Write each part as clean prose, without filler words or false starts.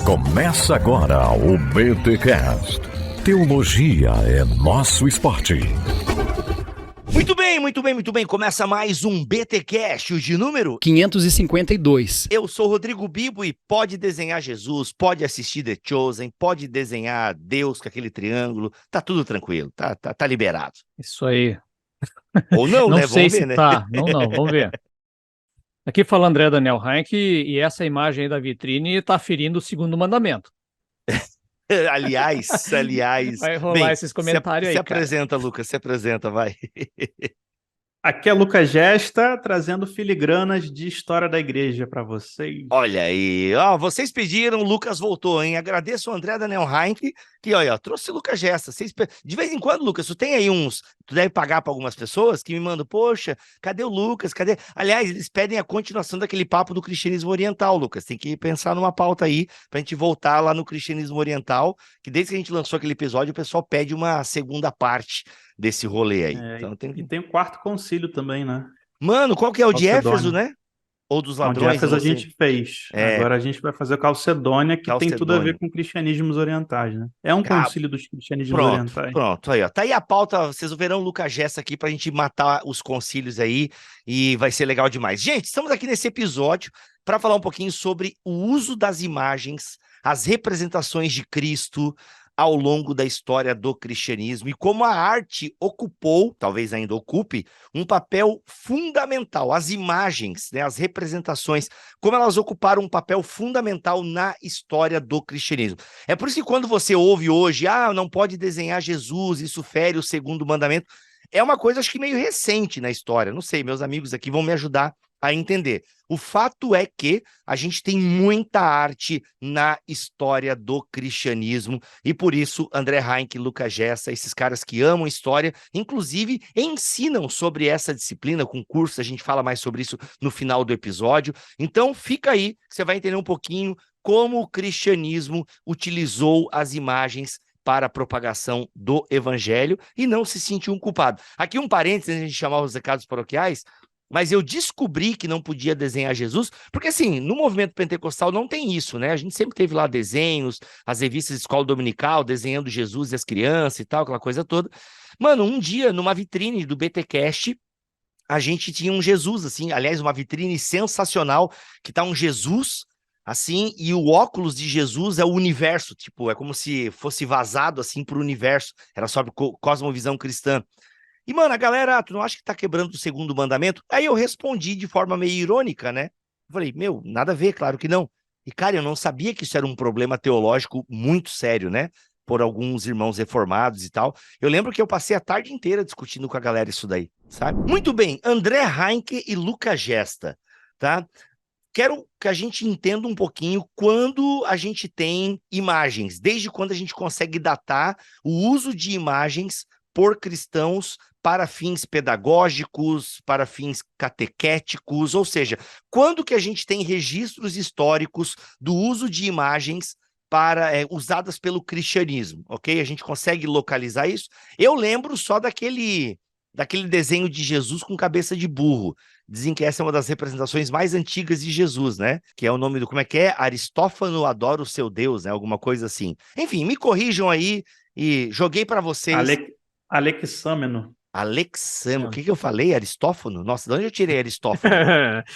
Começa agora o BTcast. Teologia é nosso esporte. Muito bem. Começa mais um BTcast, o de número 552. Eu sou o Rodrigo Bibo e pode desenhar Jesus, pode assistir The Chosen, pode desenhar Deus com aquele triângulo, tá tudo tranquilo, tá liberado. Isso aí. Ou não, Não né? sei Vamos ver, se né? tá. Não, vamos ver. Aqui fala André Daniel Heinck e essa imagem aí da vitrine tá ferindo o segundo mandamento. Aliás. Vai rolar Bem, esses comentários se aí, cara. apresenta, Lucas, se apresenta, vai. Aqui é Lucas Gesta, trazendo filigranas de história da igreja para vocês. Olha aí, ó, vocês pediram, o Lucas voltou, hein? Agradeço ao André Daniel Heinck, que, olha, trouxe o Lucas Gesta. De vez em quando, Lucas, tu tem aí tu deve pagar para algumas pessoas que me mandam, poxa, cadê o Lucas? Cadê? Aliás, eles pedem a continuação daquele papo do cristianismo oriental, Lucas. Tem que pensar numa pauta aí pra gente voltar lá no cristianismo oriental, que desde que a gente lançou aquele episódio, o pessoal pede uma segunda parte desse rolê aí. Então, E tem o quarto concílio também, né? Mano, qual que é o de Calcedônia. Éfeso, né? Ou dos O de ladrões? Éfeso a gente fez. Agora a gente vai fazer o Calcedônia, que tem tudo a ver com cristianismos orientais, né? É um concílio dos cristianismos orientais. Pronto, aí, ó. Tá aí a pauta, vocês verão o Lucas Gessa aqui pra gente matar os concílios aí e vai ser legal demais. Gente, estamos aqui nesse episódio para falar um pouquinho sobre o uso das imagens, as representações de Cristo ao longo da história do cristianismo e como a arte ocupou, talvez ainda ocupe, um papel fundamental. As imagens, né, as representações, como elas ocuparam um papel fundamental na história do cristianismo. É por isso que quando você ouve hoje, não pode desenhar Jesus, isso fere o segundo mandamento, é uma coisa acho que meio recente na história. Não sei, meus amigos aqui vão me ajudar a entender. O fato é que a gente tem muita arte na história do cristianismo e por isso André Heinck, Lucas Gessa, esses caras que amam história, inclusive ensinam sobre essa disciplina com cursos, a gente fala mais sobre isso no final do episódio. Então fica aí, que você vai entender um pouquinho como o cristianismo utilizou as imagens para a propagação do evangelho e não se sentiu um culpado. Aqui um parênteses, antes de a gente chamar os recados paroquiais, mas eu descobri que não podia desenhar Jesus, porque assim, no movimento pentecostal não tem isso, né? A gente sempre teve lá desenhos, as revistas de escola dominical, desenhando Jesus e as crianças e tal, aquela coisa toda. Mano, um dia, numa vitrine do BTcast, a gente tinha um Jesus, assim, aliás, uma vitrine sensacional, que tá um Jesus, assim, e o óculos de Jesus é o universo, tipo, é como se fosse vazado, assim, pro universo, era sobre cosmovisão cristã. E, mano, a galera, tu não acha que tá quebrando o segundo mandamento? Aí eu respondi de forma meio irônica, né? Eu falei, meu, nada a ver, claro que não. E, cara, eu não sabia que isso era um problema teológico muito sério, né? Por alguns irmãos reformados e tal. Eu lembro que eu passei a tarde inteira discutindo com a galera isso daí, sabe? Muito bem, André Heinck e Lucas Gesta, tá? Quero que a gente entenda um pouquinho quando a gente tem imagens, desde quando a gente consegue datar o uso de imagens por cristãos para fins pedagógicos, para fins catequéticos, ou seja, quando que a gente tem registros históricos do uso de imagens usadas pelo cristianismo, ok? A gente consegue localizar isso? Eu lembro só daquele desenho de Jesus com cabeça de burro. Dizem que essa é uma das representações mais antigas de Jesus, né? Que é o nome como é que é? Aristófano adora o seu Deus, né? Alguma coisa assim. Enfim, me corrijam aí e joguei para vocês. Alexâmeno. O que eu falei? Aristófano? Nossa, de onde eu tirei Aristófano?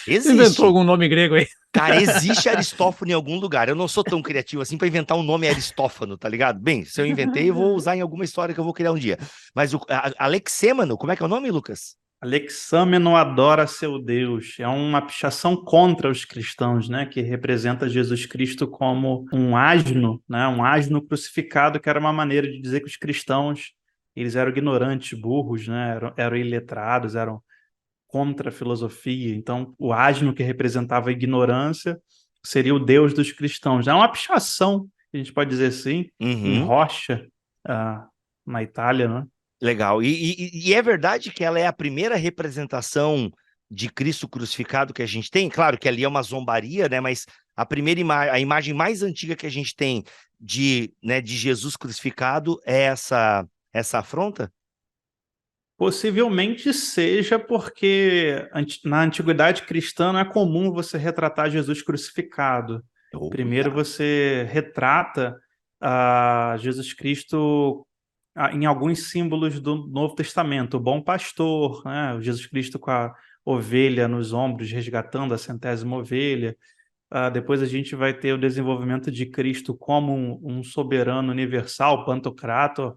Existe. Inventou algum nome grego aí? Cara, existe Aristófano em algum lugar. Eu não sou tão criativo assim para inventar um nome Aristófano, tá ligado? Bem, se eu inventei, eu vou usar em alguma história que eu vou criar um dia. Mas o Alexêmeno, como é que é o nome, Lucas? Alexâmeno adora seu Deus. É uma pichação contra os cristãos, né? Que representa Jesus Cristo como um asno, né? Um asno crucificado, que era uma maneira de dizer que os cristãos eles eram ignorantes, burros, né? Eram iletrados, eram contra a filosofia. Então, o asno que representava a ignorância seria o Deus dos cristãos. É uma pichação, a gente pode dizer assim, em rocha, na Itália, né? Legal. E é verdade que ela é a primeira representação de Cristo crucificado que a gente tem? Claro que ali é uma zombaria, né? Mas a imagem mais antiga que a gente tem de Jesus crucificado é essa afronta? Possivelmente seja porque na antiguidade cristã não é comum você retratar Jesus crucificado. Primeiro você retrata Jesus Cristo em alguns símbolos do Novo Testamento, o bom pastor, né? O Jesus Cristo com a ovelha nos ombros, resgatando a 100ª ovelha. Depois a gente vai ter o desenvolvimento de Cristo como um soberano universal, Pantocrator,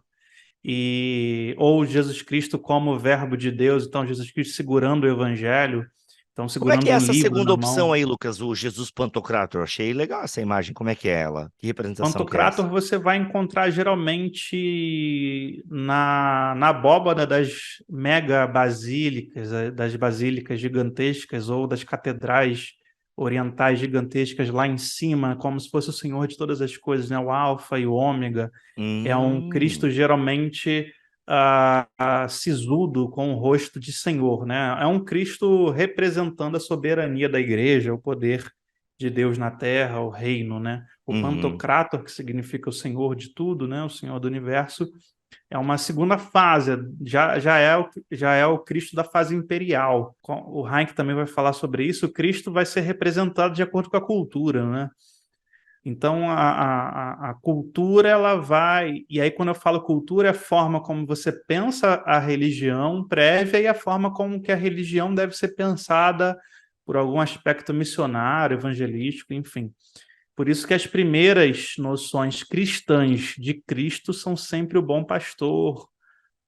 ou Jesus Cristo como o verbo de Deus, então Jesus Cristo segurando o evangelho, então Como é que segurando é um essa livro segunda na opção mão. aí, Lucas? O Jesus Pantocrator. Achei legal essa imagem. Como é que é ela? Que representação que é essa? Pantocrator você vai encontrar geralmente na abóbada das mega basílicas, das basílicas gigantescas ou das catedrais orientais gigantescas lá em cima, como se fosse o Senhor de todas as coisas, né? O Alfa e o Ômega. É um Cristo geralmente sisudo, com o rosto de Senhor, né? É um Cristo representando a soberania da igreja, o poder de Deus na terra, o reino, né? O Pantocrator, que significa o Senhor de tudo, né? O Senhor do universo, é uma segunda fase, já é o Cristo da fase imperial. O Heinck também vai falar sobre isso. O Cristo vai ser representado de acordo com a cultura, né? Então, a cultura, ela vai... E aí, quando eu falo cultura, é a forma como você pensa a religião prévia e a forma como que a religião deve ser pensada por algum aspecto missionário, evangelístico, enfim. Por isso que as primeiras noções cristãs de Cristo são sempre o bom pastor,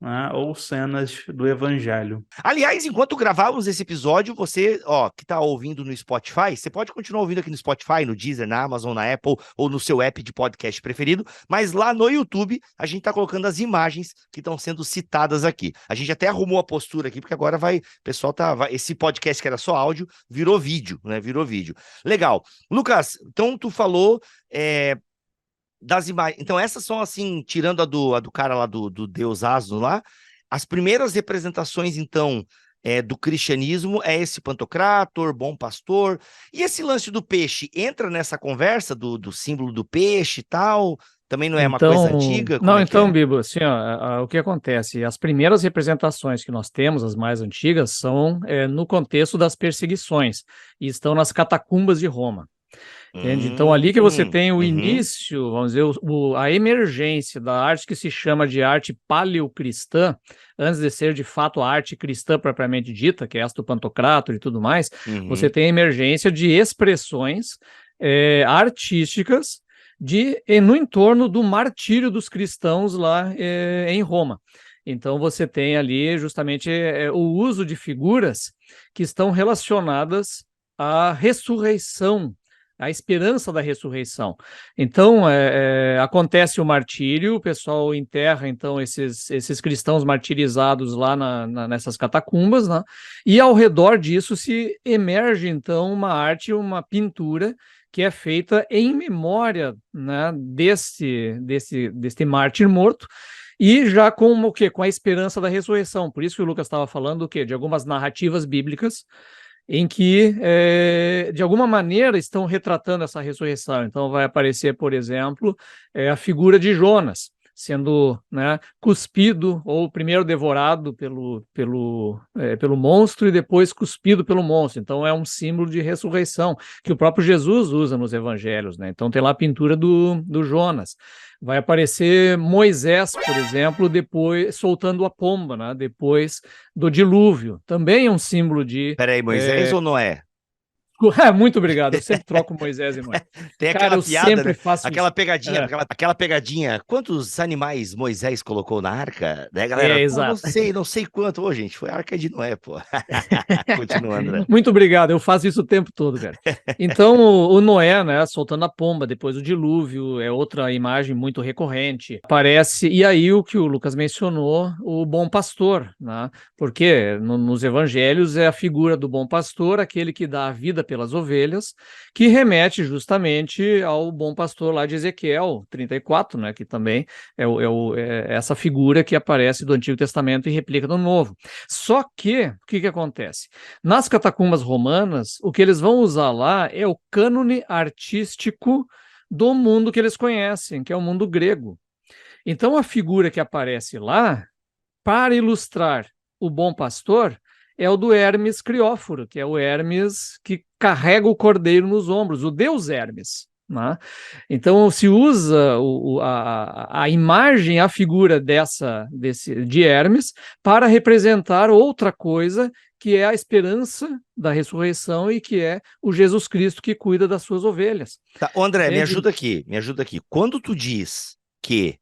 né? Ou cenas do evangelho. Aliás, enquanto gravávamos esse episódio, você, que tá ouvindo no Spotify, você pode continuar ouvindo aqui no Spotify, no Deezer, na Amazon, na Apple ou no seu app de podcast preferido, mas lá no YouTube a gente tá colocando as imagens que estão sendo citadas aqui. A gente até arrumou a postura aqui, porque agora o pessoal esse podcast que era só áudio, virou vídeo, né? Virou vídeo. Legal. Lucas, então tu falou das imagens. Então, essas são, assim, tirando a do cara lá do Deus Asno lá, as primeiras representações, então, do cristianismo é esse Pantocrator, Bom Pastor. E esse lance do peixe entra nessa conversa do símbolo do peixe e tal? Também não é uma coisa antiga? Como é que é? Bibo, assim, o que acontece? As primeiras representações que nós temos, as mais antigas, são no contexto das perseguições, e estão nas catacumbas de Roma. Entende? Então, ali que você tem o início, vamos dizer, a emergência da arte que se chama de arte paleocristã, antes de ser de fato a arte cristã propriamente dita, que é esta do Pantocrator e tudo mais, você tem a emergência de expressões artísticas no entorno do martírio dos cristãos lá em Roma. Então, você tem ali justamente o uso de figuras que estão relacionadas à ressurreição, a esperança da ressurreição. Então, acontece o martírio, o pessoal enterra, então, esses cristãos martirizados lá nessas catacumbas, né? E ao redor disso se emerge, então, uma arte, uma pintura que é feita em memória, né, deste mártir morto, e já com o quê? Com a esperança da ressurreição. Por isso que o Lucas estava falando o quê? De algumas narrativas bíblicas em que, de alguma maneira, estão retratando essa ressurreição. Então, vai aparecer, por exemplo, a figura de Jonas, sendo, né, cuspido, ou primeiro devorado pelo monstro e depois cuspido pelo monstro. Então, é um símbolo de ressurreição, que o próprio Jesus usa nos evangelhos, né? Então, tem lá a pintura do Jonas. Vai aparecer Moisés, por exemplo, depois soltando a pomba, né? Depois do dilúvio. Também é um símbolo de... Peraí, Moisés ou Noé? Muito obrigado, eu sempre troco Moisés e Noé. Tem aquela piada, sempre né? faço Aquela isso. pegadinha, aquela pegadinha. Quantos animais Moisés colocou na arca? Daí, galera, exato. Não sei quanto. Ô, gente, foi a arca de Noé, pô. Continuando, né? Muito obrigado, eu faço isso o tempo todo, cara. Então, o Noé, né, soltando a pomba, depois o dilúvio, é outra imagem muito recorrente. Aparece, e aí o que o Lucas mencionou, o bom pastor, né? Porque nos evangelhos é a figura do bom pastor, aquele que dá a vida pelas ovelhas, que remete justamente ao bom pastor lá de Ezequiel 34, né, que também é essa figura que aparece do Antigo Testamento e replica no Novo. Só que, o que acontece? Nas catacumbas romanas, o que eles vão usar lá é o cânone artístico do mundo que eles conhecem, que é o mundo grego. Então, a figura que aparece lá, para ilustrar o bom pastor, é o do Hermes Crióforo, que é o Hermes que carrega o cordeiro nos ombros, o deus Hermes, né? Então se usa a imagem, a figura de Hermes para representar outra coisa, que é a esperança da ressurreição e que é o Jesus Cristo que cuida das suas ovelhas. Tá, André, me Entende? ajuda aqui, me ajuda aqui. Quando tu diz que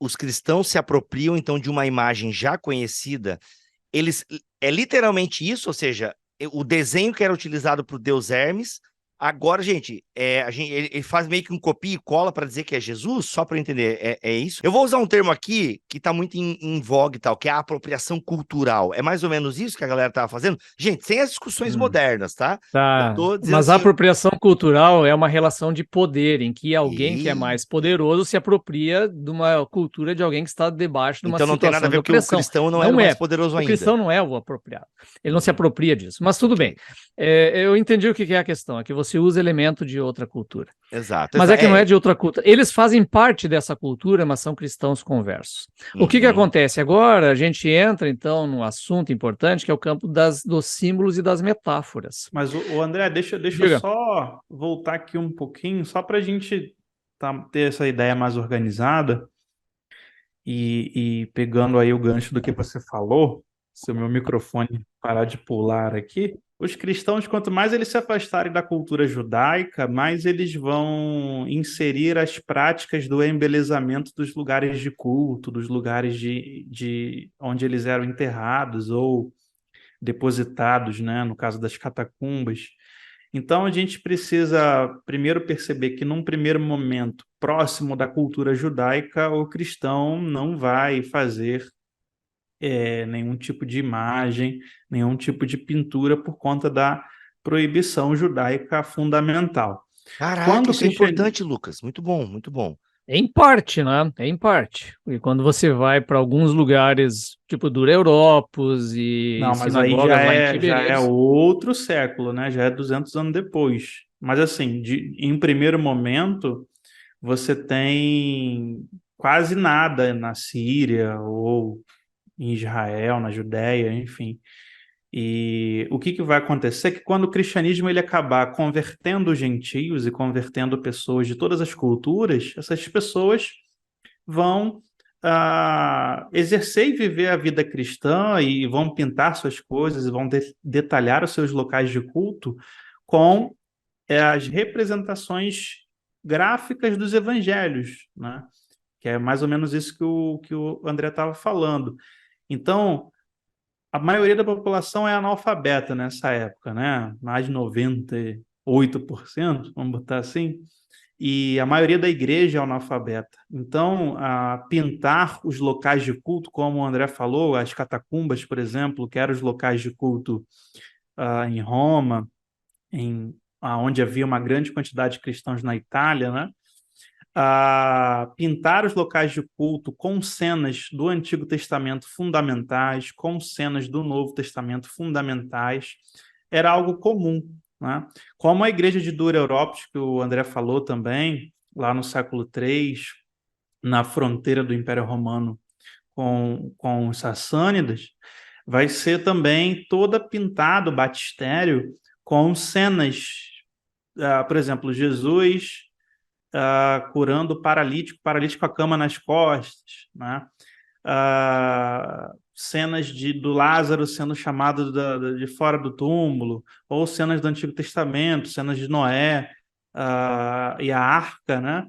os cristãos se apropriam então de uma imagem já conhecida, eles é literalmente isso, ou seja, o desenho que era utilizado para o deus Hermes, agora, gente, ele faz meio que um copia e cola para dizer que é Jesus, só para eu entender, é isso? Eu vou usar um termo aqui que está muito em vogue e tal, que é a apropriação cultural. É mais ou menos isso que a galera estava fazendo? Gente, sem as discussões modernas, tá? Tá, Eu tô dizendo mas a assim, apropriação cultural é uma relação de poder, em que alguém que é e... mais poderoso se apropria de uma cultura de alguém que está debaixo de uma então não tem nada a situação ver de porque o opressão. cristão não era o mais poderoso O ainda. cristão não é o apropriado, ele não se apropria disso, mas tudo bem. Eu entendi o que é a questão, é que você usa elemento de outra cultura. Exato. Mas é que não é de outra cultura. Eles fazem parte dessa cultura, mas são cristãos conversos. O que acontece? Agora a gente entra, então, num assunto importante, que é o campo dos símbolos e das metáforas. Mas, o André, deixa eu só voltar aqui um pouquinho, só para a gente ter essa ideia mais organizada e pegando aí o gancho do que você falou, se o meu microfone parar de pular aqui, os cristãos, quanto mais eles se afastarem da cultura judaica, mais eles vão inserir as práticas do embelezamento dos lugares de culto, dos lugares de onde eles eram enterrados ou depositados, né, no caso das catacumbas. Então, a gente precisa primeiro perceber que, num primeiro momento, próximo da cultura judaica, o cristão não vai fazer nenhum tipo de imagem, nenhum tipo de pintura por conta da proibição judaica fundamental. Caraca, isso é importante, Lucas. Muito bom, muito bom. Em parte, né? Em parte. E quando você vai para alguns lugares, tipo Dureiropos e sinagogas lá em Tiberíades... já é outro século, né? Já é 200 anos depois. Mas, assim, em primeiro momento, você tem quase nada na Síria ou em Israel, na Judéia, enfim. E o que vai acontecer é que quando o cristianismo ele acabar convertendo gentios e convertendo pessoas de todas as culturas, essas pessoas vão exercer e viver a vida cristã e vão pintar suas coisas e vão detalhar os seus locais de culto com as representações gráficas dos evangelhos, né? Que é mais ou menos isso que o André estava falando. Então, a maioria da população é analfabeta nessa época, né? Mais de 98%, vamos botar assim, e a maioria da igreja é analfabeta. Então, pintar os locais de culto, como o André falou, as catacumbas, por exemplo, que eram os locais de culto em Roma, onde havia uma grande quantidade de cristãos na Itália, né? Pintar os locais de culto com cenas do Antigo Testamento fundamentais, com cenas do Novo Testamento fundamentais, era algo comum, né? Como a igreja de Dureiropos, que o André falou também, lá no século III, na fronteira do Império Romano com os sassânidas, vai ser também toda pintado o batistério com cenas, por exemplo, Jesus curando o paralítico com a cama nas costas, né? Cenas do Lázaro sendo chamado de fora do túmulo, ou cenas do Antigo Testamento, cenas de Noé e a arca, né?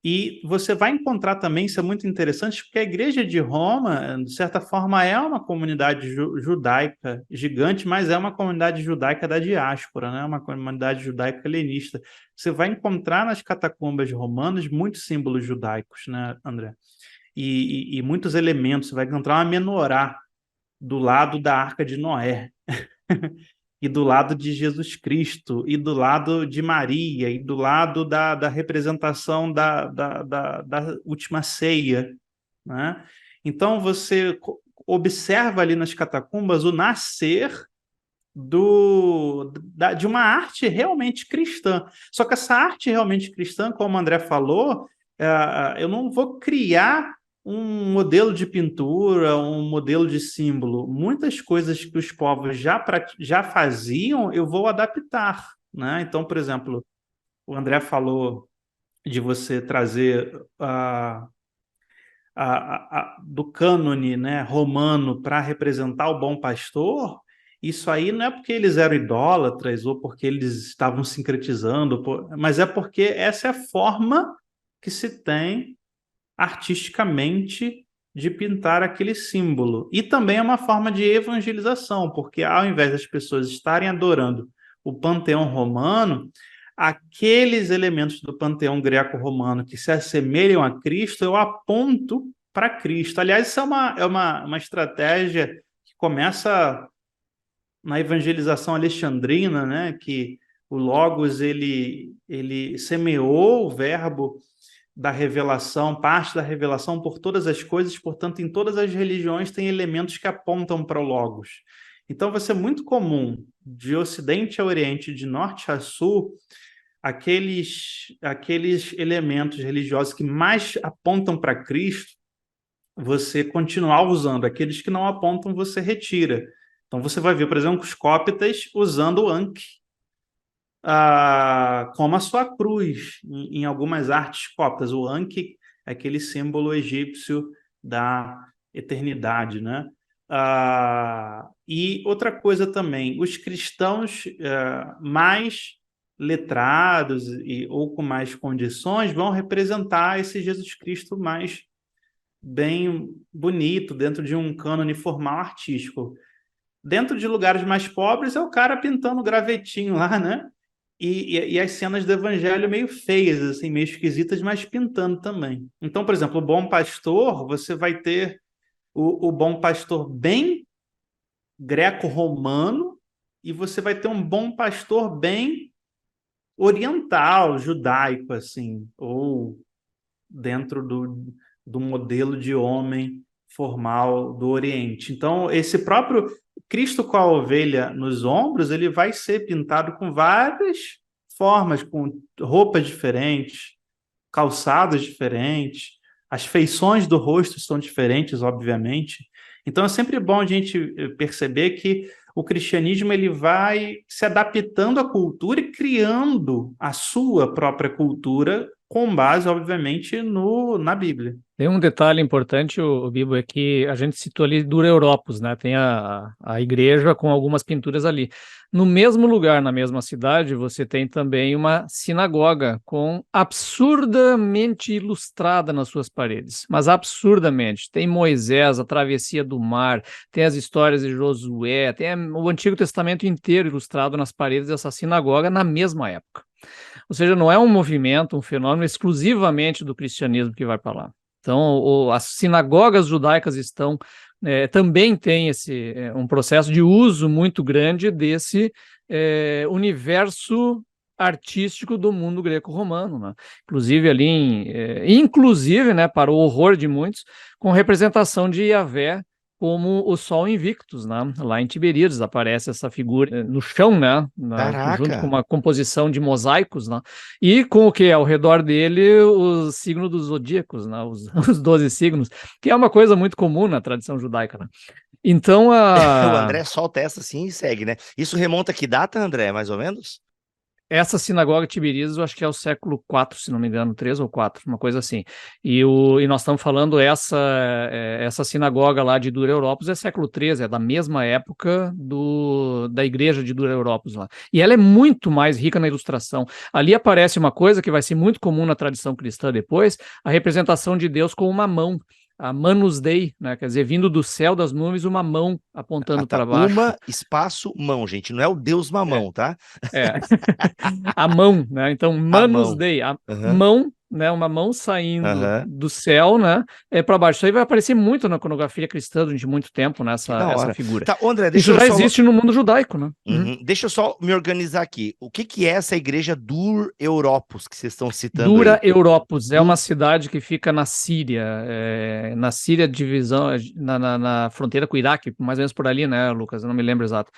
E você vai encontrar também, isso é muito interessante, porque a igreja de Roma, de certa forma, é uma comunidade judaica gigante, mas é uma comunidade judaica da diáspora, né? Uma comunidade judaica helenista. Você vai encontrar nas catacumbas romanas muitos símbolos judaicos, né, André? E muitos elementos. Você vai encontrar uma menorá do lado da Arca de Noé. E do lado de Jesus Cristo, e do lado de Maria, e do lado da representação da última ceia, né? Então, você observa ali nas catacumbas o nascer de uma arte realmente cristã. Só que essa arte realmente cristã, como o André falou, eu não vou criar um modelo de pintura, um modelo de símbolo. Muitas coisas que os povos já faziam, eu vou adaptar, né? Então, por exemplo, o André falou de você trazer do cânone, né, romano para representar o bom pastor, isso aí não é porque eles eram idólatras ou porque eles estavam sincretizando, mas é porque essa é a forma que se tem artisticamente de pintar aquele símbolo. E também é uma forma de evangelização, porque ao invés das pessoas estarem adorando o panteão romano, aqueles elementos do panteão greco-romano que se assemelham a Cristo, eu aponto para Cristo. Aliás, isso é uma estratégia que começa na evangelização alexandrina, né? Que o Logos ele semeou o verbo da revelação, parte da revelação por todas as coisas, portanto, em todas as religiões tem elementos que apontam para o Logos. Então, vai ser muito comum, de Ocidente a Oriente, de Norte a Sul, aqueles elementos religiosos que mais apontam para Cristo, você continuar usando. Aqueles que não apontam, você retira. Então, você vai ver, por exemplo, os cópitas usando o Ankh como a sua cruz em algumas artes cóptas. O Ankh é aquele símbolo egípcio da eternidade, né? E outra coisa também, os cristãos mais letrados ou com mais condições vão representar esse Jesus Cristo mais bem bonito dentro de um cânone formal artístico. Dentro de lugares mais pobres é o cara pintando gravetinho lá, né? E as cenas do evangelho meio feias, assim, meio esquisitas, mas pintando também. Então, por exemplo, o bom pastor, você vai ter o bom pastor bem greco-romano e você vai ter um bom pastor bem oriental, judaico, assim, ou dentro do modelo de homem formal do Oriente. Então, esse próprio Cristo com a ovelha nos ombros, ele vai ser pintado com várias formas, com roupas diferentes, calçados diferentes, as feições do rosto são diferentes, obviamente. Então, é sempre bom a gente perceber que o cristianismo ele vai se adaptando à cultura e criando a sua própria cultura com base, obviamente, na Bíblia. Tem um detalhe importante, o Bibo, é que a gente citou ali Dura Europos, né? Tem a igreja com algumas pinturas ali. No mesmo lugar, na mesma cidade, você tem também uma sinagoga absurdamente ilustrada nas suas paredes, mas absurdamente. Tem Moisés, a travessia do mar, tem as histórias de Josué, tem o Antigo Testamento inteiro ilustrado nas paredes dessa sinagoga na mesma época. Ou seja, não é um movimento, um fenômeno exclusivamente do cristianismo que vai para lá. Então, as sinagogas judaicas também têm um processo de uso muito grande desse universo artístico do mundo greco-romano, né? Inclusive inclusive, né, para o horror de muitos, com representação de Yahvé como o Sol Invictus, né? Lá em Tiberíades aparece essa figura no chão, né? Junto com uma composição de mosaicos, né? E com o que ao redor dele os signos dos zodíacos, né? Os 12 signos, que é uma coisa muito comum na tradição judaica, né? Então O André solta essa assim e segue, né? Isso remonta a que data, André, mais ou menos? Essa sinagoga de Tiberíades, eu acho que é o século IV, se não me engano, 3 ou 4, uma coisa assim. E nós estamos falando essa sinagoga lá de Dura Europos é século III, é da mesma época da igreja de Dura Europos lá. E ela é muito mais rica na ilustração. Ali aparece uma coisa que vai ser muito comum na tradição cristã depois, a representação de Deus com uma mão. A Manus Dei, né? Quer dizer, vindo do céu das nuvens, uma mão apontando para baixo. Espaço, mão, gente. Não é o Deus mamão, tá? A mão, né? Então, Manus Dei, mão, né? Uma mão saindo do céu, né? Para baixo. Isso aí vai aparecer muito na iconografia cristã durante muito tempo, né? Essa figura. Tá, André, isso já existe no mundo judaico, né? Deixa eu só me organizar aqui. O que é essa igreja Dur Europos que vocês estão citando? Dura Europos é uma cidade que fica na Síria, divisão na fronteira com o Iraque, mais ou menos por ali, né, Lucas? Eu não me lembro exato.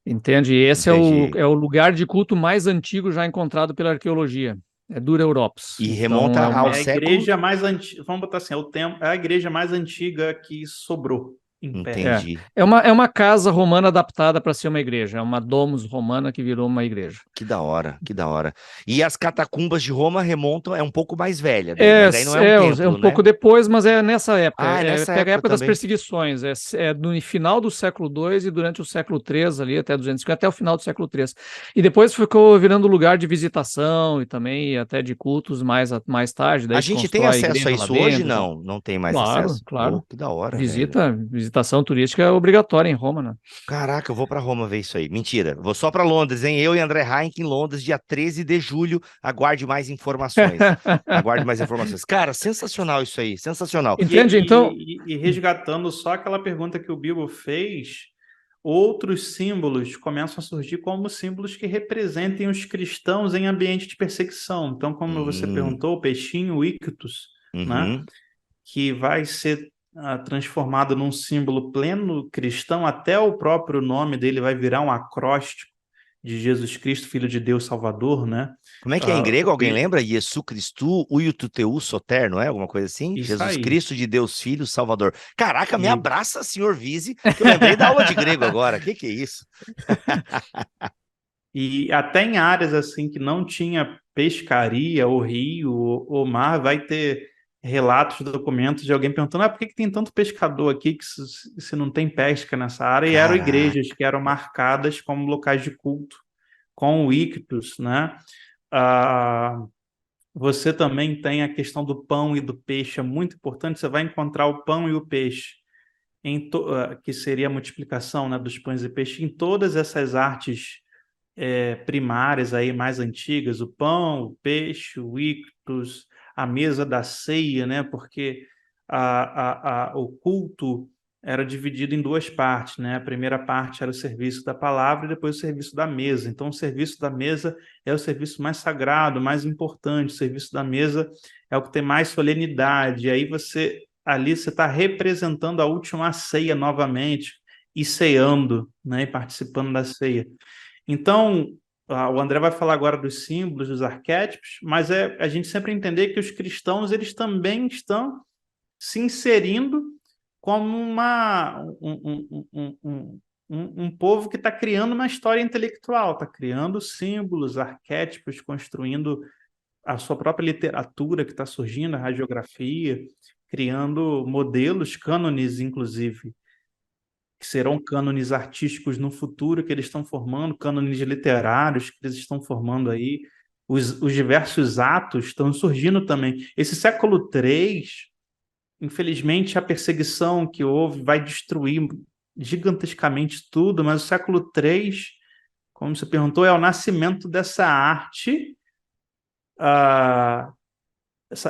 Entende? Esse é o lugar de culto mais antigo já encontrado pela arqueologia. É Dura Europos. E remonta ao século... igreja mais antiga, vamos botar assim, é a igreja mais antiga que sobrou. em pé. Entendi. É uma casa romana adaptada para ser uma igreja. É uma domus romana que virou uma igreja. Que da hora, que da hora. E as catacumbas de Roma remontam, é um pouco mais velha daí, mas daí não é um É templo, um pouco né? depois, mas é nessa época. Ah, é nessa Pega a época época das também. perseguições. É no final do século II e durante o século III, ali até 250, até o final do século III. E depois ficou virando lugar de visitação e também até de cultos mais tarde. Daí A se gente tem constrói a acesso a igreja lá isso hoje? dentro e tal. Não, não tem mais Claro, acesso. Pô, claro. que da hora, velho. Visitação turística é obrigatória em Roma, né? Caraca, eu vou pra Roma ver isso aí. Mentira, vou só pra Londres, hein? Eu e André Heinck em Londres, dia 13 de julho. Aguarde mais informações. Aguarde mais informações. Cara, sensacional isso aí, sensacional. Entende? Então, E resgatando só aquela pergunta que o Bilbo fez, outros símbolos começam a surgir como símbolos que representem os cristãos em ambiente de perseguição. Então, como você perguntou, o peixinho, o ictus, né, Uhum. que vai ser transformado num símbolo pleno cristão, até o próprio nome dele vai virar um acróstico de Jesus Cristo, Filho de Deus Salvador, né? Como é que é em grego? Alguém Porque lembra? Jesu Christu, Uituteu Soter, não é? Alguma coisa assim? isso Jesus aí. Cristo de Deus Filho Salvador. Caraca, me E abraça, senhor Vise, que eu lembrei da aula de grego agora. Que é isso? E até em áreas assim que não tinha pescaria, ou rio, ou mar, vai ter relatos, documentos de alguém perguntando: por que tem tanto pescador aqui que se não tem pesca nessa área? E eram Caraca. igrejas que eram marcadas como locais de culto, com o ictus, né? Ah, você também tem a questão do pão e do peixe, é muito importante. Você vai encontrar o pão e o peixe, que seria a multiplicação, né, dos pães e peixes, em todas essas artes primárias aí mais antigas, o pão, o peixe, o ictus, a mesa da ceia, né? Porque o culto era dividido em duas partes, né? A primeira parte era o serviço da palavra e depois o serviço da mesa. Então, o serviço da mesa é o serviço mais sagrado, mais importante. O serviço da mesa é o que tem mais solenidade. E aí ali você está representando a última ceia novamente e ceando, né? E participando da ceia. Então, o André vai falar agora dos símbolos, dos arquétipos, mas a gente sempre entender que os cristãos eles também estão se inserindo como um povo que está criando uma história intelectual, está criando símbolos, arquétipos, construindo a sua própria literatura que está surgindo, a radiografia, criando modelos, cânones, inclusive, que serão cânones artísticos no futuro que eles estão formando, cânones literários que eles estão formando aí, os diversos atos estão surgindo também. Esse século III, infelizmente, a perseguição que houve vai destruir gigantescamente tudo, mas o século III, como você perguntou, é o nascimento dessa arte,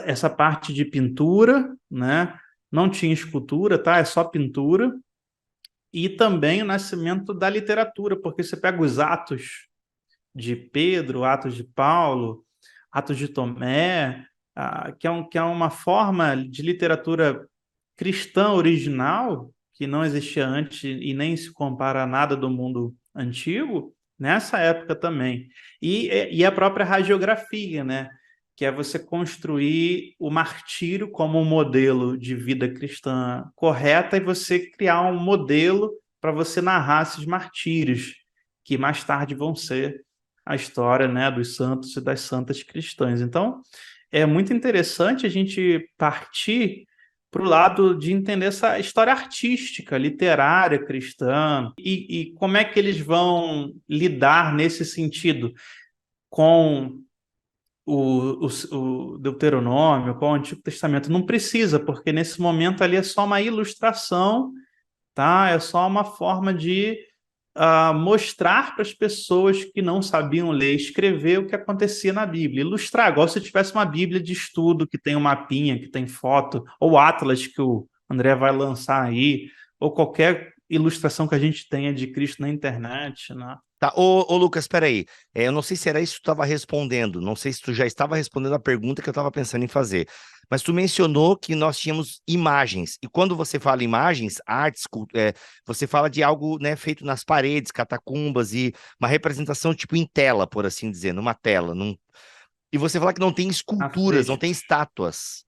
essa parte de pintura, né? Não tinha escultura, tá? É só pintura. E também o nascimento da literatura, porque você pega os Atos de Pedro, Atos de Paulo, Atos de Tomé, que é uma forma de literatura cristã original, que não existia antes e nem se compara a nada do mundo antigo, nessa época também. E a própria hagiografia, né? Que é você construir o martírio como um modelo de vida cristã correta e você criar um modelo para você narrar esses martírios, que mais tarde vão ser a história, né, dos santos e das santas cristãs. Então, é muito interessante a gente partir para o lado de entender essa história artística, literária cristã, e como é que eles vão lidar nesse sentido com o Deuteronômio, com o Antigo Testamento. Não precisa, porque nesse momento ali é só uma ilustração, tá? É só uma forma de mostrar para as pessoas que não sabiam ler e escrever o que acontecia na Bíblia. Ilustrar, igual se tivesse uma Bíblia de estudo que tem um mapinha, que tem foto, ou Atlas que o André vai lançar aí, ou qualquer ilustração que a gente tenha de Cristo na internet, né? Tá, ô Lucas, espera aí. Eu não sei se era isso que tu estava respondendo, não sei se tu já estava respondendo a pergunta que eu estava pensando em fazer, mas tu mencionou que nós tínhamos imagens, e quando você fala imagens, artes, você fala de algo, né, feito nas paredes, catacumbas, e uma representação tipo em tela, por assim dizer, numa tela. E você fala que não tem esculturas, não tem Afrescos. estátuas.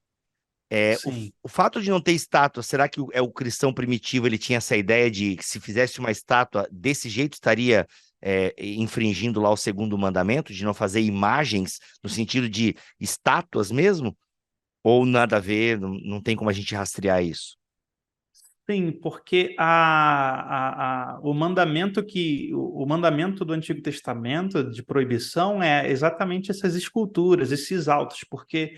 Sim. O fato de não ter estátua, será que o cristão primitivo ele tinha essa ideia de que se fizesse uma estátua desse jeito estaria infringindo lá o segundo mandamento, de não fazer imagens no sentido de estátuas mesmo? Ou nada a ver, não tem como a gente rastrear isso? Sim, porque o mandamento do Antigo Testamento de proibição é exatamente essas esculturas, esses altos, porque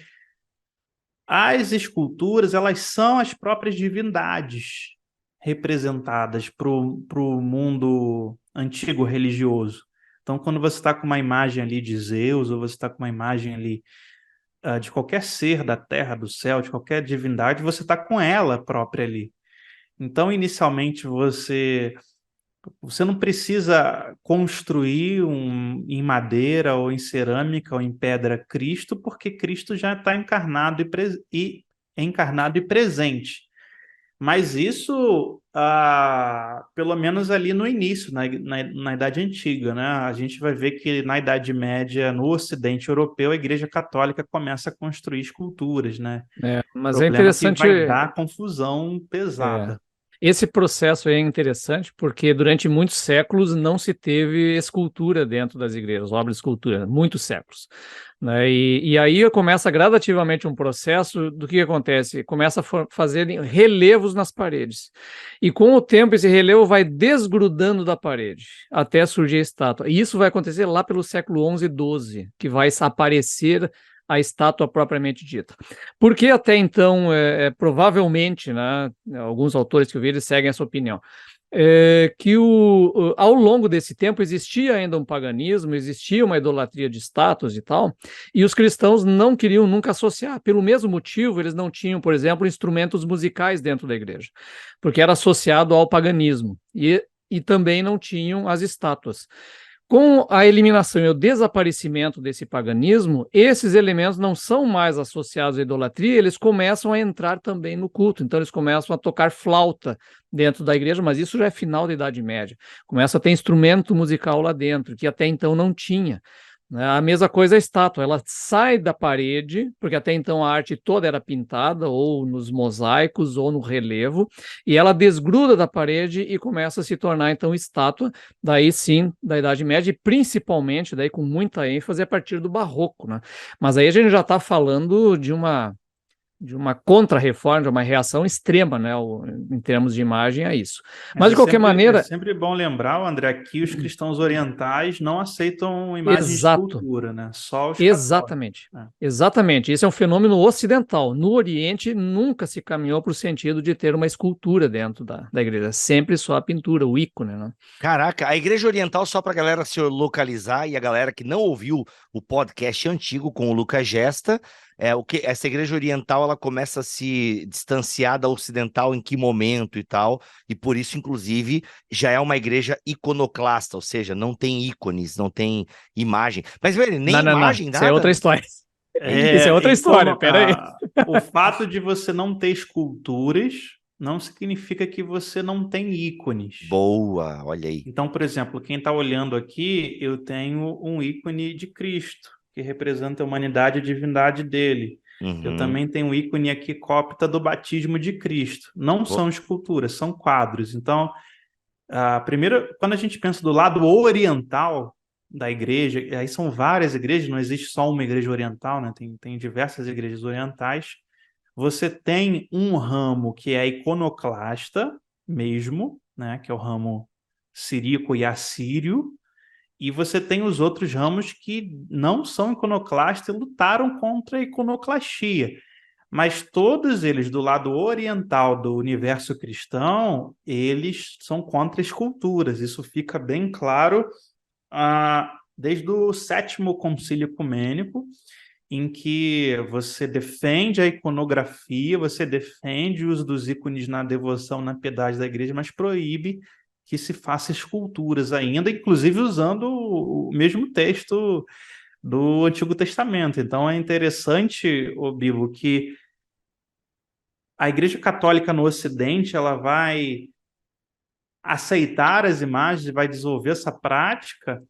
as esculturas, elas são as próprias divindades representadas para o mundo antigo religioso. Então, quando você está com uma imagem ali de Zeus, ou você está com uma imagem ali de qualquer ser da terra, do céu, de qualquer divindade, você está com ela própria ali. Então, inicialmente, você não precisa construir em madeira ou em cerâmica ou em pedra Cristo, porque Cristo já está encarnado e presente. Mas isso, pelo menos ali no início, na Idade Antiga, né? A gente vai ver que na Idade Média, no Ocidente Europeu, a Igreja Católica começa a construir esculturas, né? Mas é Problema que interessante. vai dar confusão É, pesada. esse processo aí é interessante porque durante muitos séculos não se teve escultura dentro das igrejas, obra de escultura, muitos séculos, né? E aí começa gradativamente um processo do que acontece? Começa a fazer relevos nas paredes. E com o tempo esse relevo vai desgrudando da parede até surgir a estátua. E isso vai acontecer lá pelo século XI e XII, que vai aparecer a estátua propriamente dita. Porque até então, provavelmente, né, alguns autores que eu vi, eles seguem essa opinião, que ao longo desse tempo existia ainda um paganismo, existia uma idolatria de estátuas e tal, e os cristãos não queriam nunca associar. Pelo mesmo motivo, eles não tinham, por exemplo, instrumentos musicais dentro da igreja, porque era associado ao paganismo, e também não tinham as estátuas. Com a eliminação e o desaparecimento desse paganismo, esses elementos não são mais associados à idolatria, eles começam a entrar também no culto. Então, eles começam a tocar flauta dentro da igreja, mas isso já é final da Idade Média. Começa a ter instrumento musical lá dentro, que até então não tinha. A mesma coisa a estátua, ela sai da parede, porque até então a arte toda era pintada, ou nos mosaicos, ou no relevo, e ela desgruda da parede e começa a se tornar, então, estátua, daí sim, da Idade Média, e principalmente, daí com muita ênfase, a partir do Barroco, né? Mas aí a gente já está falando de uma contra-reforma, de uma reação extrema, né, em termos de imagem a isso. Mas, de qualquer maneira... É sempre bom lembrar, André, que os cristãos orientais não aceitam imagem de Exato. escultura, né? Só os Exatamente. católicos. Exatamente. Esse é um fenômeno ocidental. No Oriente, nunca se caminhou para o sentido de ter uma escultura dentro da igreja. Sempre só a pintura, o ícone, né? Caraca, a Igreja Oriental, só para a galera se localizar e a galera que não ouviu o podcast antigo com o Lucas Gesta, essa Igreja Oriental ela começa a se distanciar da Ocidental em que momento e tal, e por isso, inclusive, já é uma igreja iconoclasta, ou seja, não tem ícones, não tem imagem. Mas, velho, nem Não. imagem, Isso nada? é outra história. Isso é outra história, peraí. O fato de você não ter esculturas não significa que você não tem ícones. Boa, olha aí. Então, por exemplo, quem está olhando aqui, eu tenho um ícone de Cristo, que representa a humanidade e a divindade dele. Eu também tenho um ícone aqui cópita do batismo de Cristo. Não são esculturas, são quadros. Então, primeiro, quando a gente pensa do lado oriental da igreja, aí são várias igrejas, não existe só uma igreja oriental, né? Tem diversas igrejas orientais. Você tem um ramo que é iconoclasta mesmo, né? Que é o ramo siríaco e assírio, e você tem os outros ramos que não são iconoclastas e lutaram contra a iconoclastia. Mas todos eles, do lado oriental do universo cristão, eles são contra esculturas. Isso fica bem claro desde o Sétimo Concílio Ecumênico, em que você defende a iconografia, você defende o uso dos ícones na devoção, na piedade da igreja, mas proíbe que se faça esculturas ainda, inclusive usando o mesmo texto do Antigo Testamento. Então é interessante, Bibo, que a Igreja Católica no Ocidente ela vai aceitar as imagens e vai desenvolver essa prática,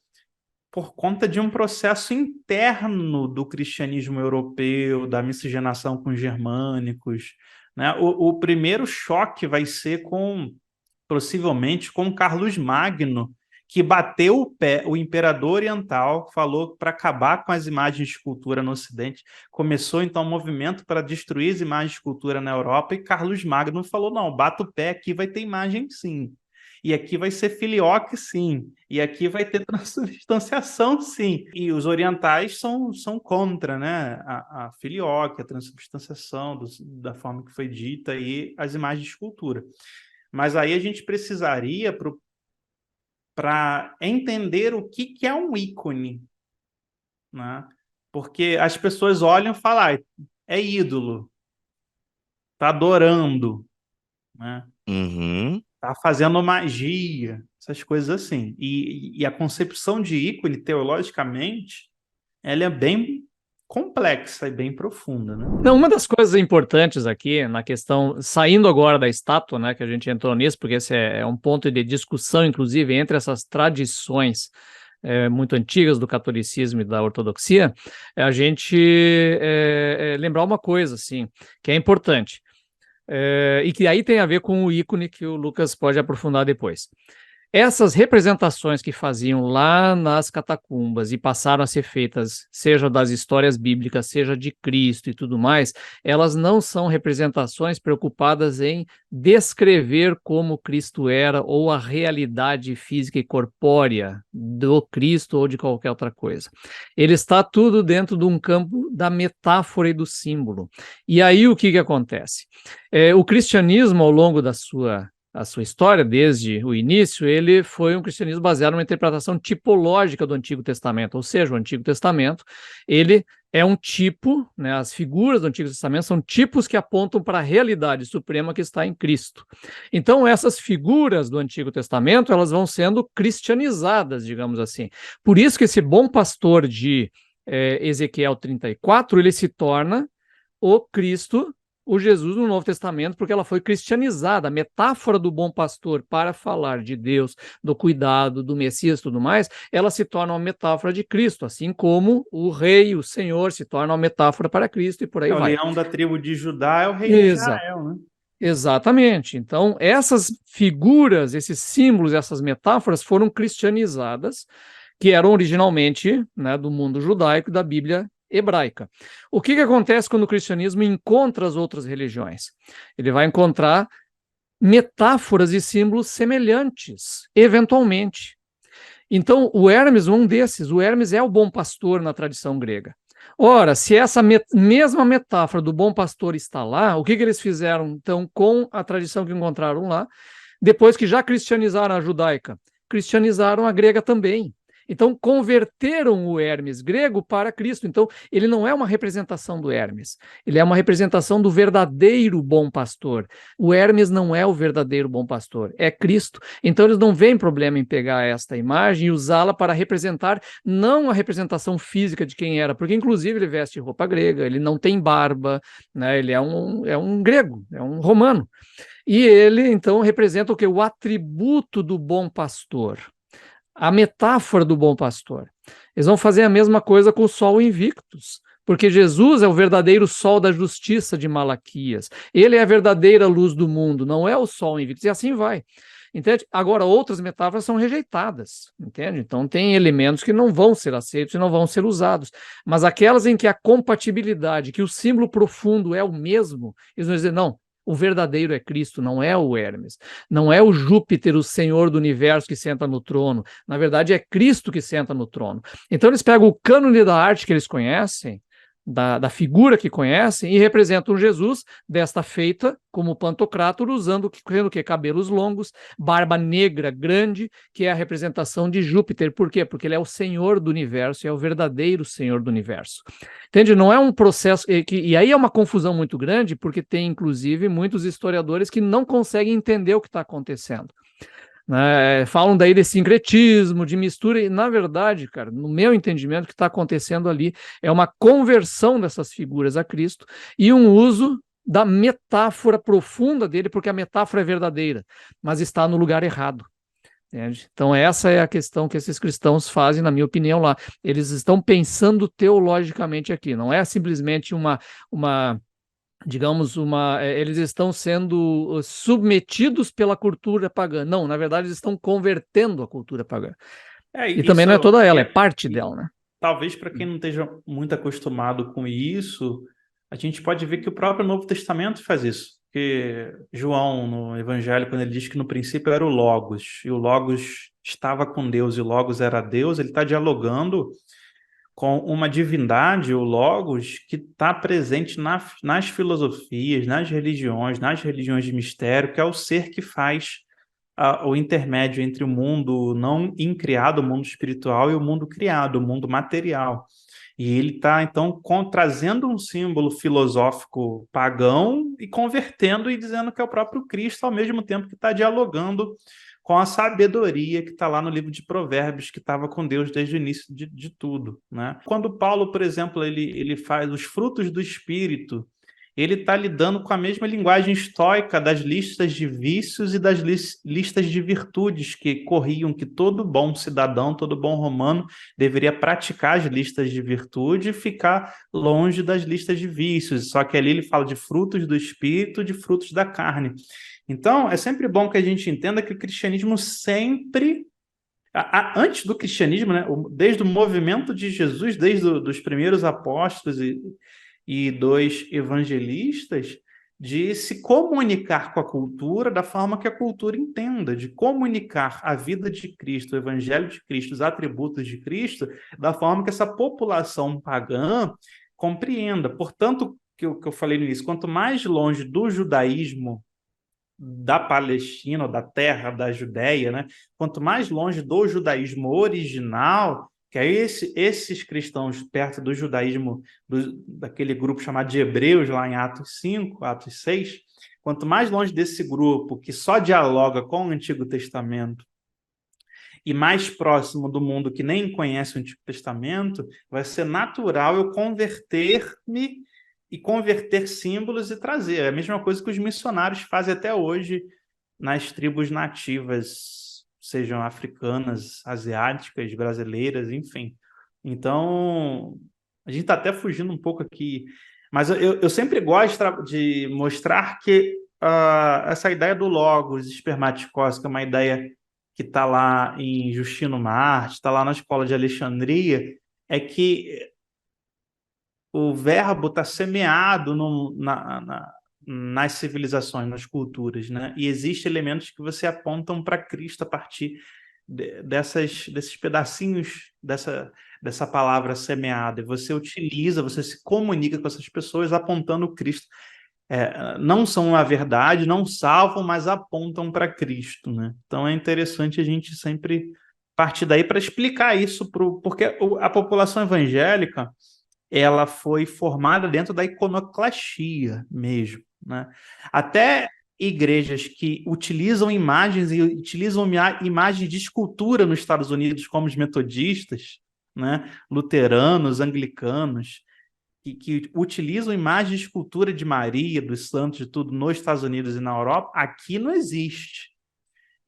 por conta de um processo interno do cristianismo europeu, da miscigenação com os germânicos, né? O primeiro choque vai ser possivelmente com Carlos Magno, que bateu o pé, o imperador oriental, falou para acabar com as imagens de escultura no Ocidente. Começou, então, um movimento para destruir as imagens de escultura na Europa, e Carlos Magno falou, não, bata o pé, aqui vai ter imagem sim. E aqui vai ser filioque, sim. E aqui vai ter transubstanciação, sim. E os orientais são contra, né? A filioque, a transubstanciação, da forma que foi dita, e as imagens de escultura. Mas aí a gente precisaria, para entender o que é um ícone, né? Porque as pessoas olham e falam, é ídolo, está adorando, né? Tá fazendo magia, essas coisas assim. E a concepção de ícone, teologicamente, ela é bem complexa e bem profunda, né? Não, uma das coisas importantes aqui na questão, saindo agora da estátua, né, que a gente entrou nisso, porque esse é um ponto de discussão, inclusive, entre essas tradições muito antigas do catolicismo e da ortodoxia, a gente lembrar uma coisa, assim, que é importante, e que aí tem a ver com o ícone que o Lucas pode aprofundar depois. Essas representações que faziam lá nas catacumbas e passaram a ser feitas, seja das histórias bíblicas, seja de Cristo e tudo mais, elas não são representações preocupadas em descrever como Cristo era ou a realidade física e corpórea do Cristo ou de qualquer outra coisa. Ele está tudo dentro de um campo da metáfora e do símbolo. E aí o que acontece? O cristianismo, ao longo da sua história, desde o início, ele foi um cristianismo baseado numa interpretação tipológica do Antigo Testamento, ou seja, o Antigo Testamento, ele é um tipo, né, as figuras do Antigo Testamento são tipos que apontam para a realidade suprema que está em Cristo. Então, essas figuras do Antigo Testamento, elas vão sendo cristianizadas, digamos assim. Por isso que esse bom pastor de Ezequiel 34, ele se torna o Cristo, o Jesus no Novo Testamento, porque ela foi cristianizada. A metáfora do bom pastor para falar de Deus, do cuidado, do Messias e tudo mais, ela se torna uma metáfora de Cristo, assim como o rei, o Senhor, se torna uma metáfora para Cristo e por aí vai. O leão da tribo de Judá é o rei de Israel, né? Exatamente. Então, essas figuras, esses símbolos, essas metáforas foram cristianizadas, que eram originalmente, né, do mundo judaico e da Bíblia hebraica. O que acontece quando o cristianismo encontra as outras religiões? Ele vai encontrar metáforas e símbolos semelhantes, eventualmente. Então, o Hermes é um desses. O Hermes é o bom pastor na tradição grega. Ora, se essa mesma metáfora do bom pastor está lá, o que eles fizeram, então, com a tradição que encontraram lá? Depois que já cristianizaram a judaica, cristianizaram a grega também. Então, converteram o Hermes grego para Cristo. Então, ele não é uma representação do Hermes, ele é uma representação do verdadeiro bom pastor. O Hermes não é o verdadeiro bom pastor, é Cristo. Então, eles não veem problema em pegar esta imagem e usá-la para representar, não a representação física de quem era, porque, inclusive, ele veste roupa grega, ele não tem barba, né? Ele é um grego, é um romano. E ele, então, representa o quê? O atributo do bom pastor. A metáfora do bom pastor. Eles vão fazer a mesma coisa com o sol invictus, porque Jesus é o verdadeiro sol da justiça de Malaquias. Ele é a verdadeira luz do mundo, não é o sol invictus, e assim vai. Entende? Agora, outras metáforas são rejeitadas, entende? Então, tem elementos que não vão ser aceitos e não vão ser usados. Mas aquelas em que a compatibilidade, que o símbolo profundo é o mesmo, eles vão dizer, não, o verdadeiro é Cristo, não é o Hermes. Não é o Júpiter, o Senhor do universo, que senta no trono. Na verdade, é Cristo que senta no trono. Então, eles pegam o cânone da arte que eles conhecem, da figura que conhecem, e representam Jesus desta feita como Pantocrátor, usando o que? Cabelos longos, barba negra grande, que é a representação de Júpiter. Por quê? Porque ele é o Senhor do universo, é o verdadeiro Senhor do universo. Entende? Não é um processo... E aí é uma confusão muito grande, porque tem, inclusive, muitos historiadores que não conseguem entender o que está acontecendo. Falam daí de sincretismo, de mistura, e na verdade, cara, no meu entendimento, o que está acontecendo ali é uma conversão dessas figuras a Cristo e um uso da metáfora profunda dele, porque a metáfora é verdadeira, mas está no lugar errado. Entende? Então, essa é a questão que esses cristãos fazem, na minha opinião, lá. Eles estão pensando teologicamente aqui, não é simplesmente digamos, eles estão sendo submetidos pela cultura pagã. Não, na verdade, eles estão convertendo a cultura pagã. E também não é toda ela, é parte dela, né? Talvez para quem não esteja muito acostumado com isso, a gente pode ver que o próprio Novo Testamento faz isso. Porque João, no Evangelho, quando ele diz que no princípio era o Logos, e o Logos estava com Deus, e o Logos era Deus, ele está dialogando com uma divindade, o Logos, que está presente nas filosofias, nas religiões de mistério, que é o ser que faz o intermédio entre o mundo não incriado, o mundo espiritual, e o mundo criado, o mundo material. E ele está, então, trazendo um símbolo filosófico pagão e convertendo e dizendo que é o próprio Cristo, ao mesmo tempo que está dialogando com a sabedoria que está lá no livro de Provérbios, que estava com Deus desde o início de tudo, né? Quando Paulo, por exemplo, ele faz os frutos do Espírito, ele está lidando com a mesma linguagem estoica das listas de vícios e das listas de virtudes que corriam que todo bom cidadão, todo bom romano deveria praticar as listas de virtude e ficar longe das listas de vícios. Só que ali ele fala de frutos do Espírito, de frutos da carne. Então, é sempre bom que a gente entenda que o cristianismo sempre... Antes do cristianismo, né, desde o movimento de Jesus, desde os primeiros apóstolos e dos evangelistas, de se comunicar com a cultura da forma que a cultura entenda, de comunicar a vida de Cristo, o evangelho de Cristo, os atributos de Cristo, da forma que essa população pagã compreenda. Portanto, que eu falei no início, quanto mais longe do judaísmo da Palestina, ou da terra da Judéia, né? Quanto mais longe do judaísmo original, que é esses cristãos perto do judaísmo, daquele grupo chamado de Hebreus, lá em Atos 5, Atos 6, quanto mais longe desse grupo, que só dialoga com o Antigo Testamento, e mais próximo do mundo que nem conhece o Antigo Testamento, vai ser natural eu converter-me e converter símbolos e trazer. É a mesma coisa que os missionários fazem até hoje nas tribos nativas, sejam africanas, asiáticas, brasileiras, enfim. Então, a gente está até fugindo um pouco aqui, mas eu sempre gosto de mostrar que essa ideia do logos espermaticose, que é uma ideia que está lá em Justino Marte, está lá na Escola de Alexandria, é que o verbo está semeado nas civilizações, nas culturas, né? E existem elementos que você apontam para Cristo a partir desses pedacinhos dessa palavra semeada. E você utiliza, você se comunica com essas pessoas apontando Cristo. Não são a verdade, não salvam, mas apontam para Cristo, né? Então é interessante a gente sempre partir daí para explicar isso, porque a população evangélica ela foi formada dentro da iconoclastia mesmo, né? Até igrejas que utilizam imagens e utilizam imagens de escultura nos Estados Unidos, como os metodistas, né? Luteranos, anglicanos, que utilizam imagens de escultura de Maria, dos santos, de tudo, nos Estados Unidos e na Europa, aqui não existe.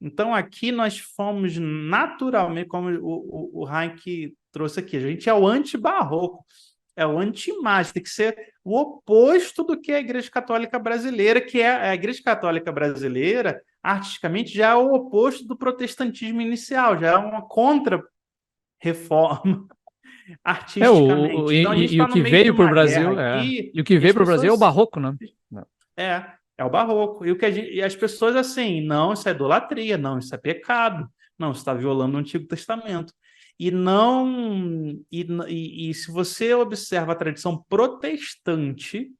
Então, aqui nós fomos naturalmente, como o Heinck trouxe aqui, a gente é o anti-barroco. É o anti-imagem, tem que ser o oposto do que a Igreja Católica Brasileira, que é a Igreja Católica Brasileira, artisticamente, já é o oposto do protestantismo inicial, já é uma contra-reforma artisticamente. Então, a gente o que veio para o Brasil e o que veio para o Brasil é o barroco, né? É o barroco. E as pessoas assim, não, isso é idolatria, não, isso é pecado, não, isso está violando o Antigo Testamento. E se você observa a tradição protestante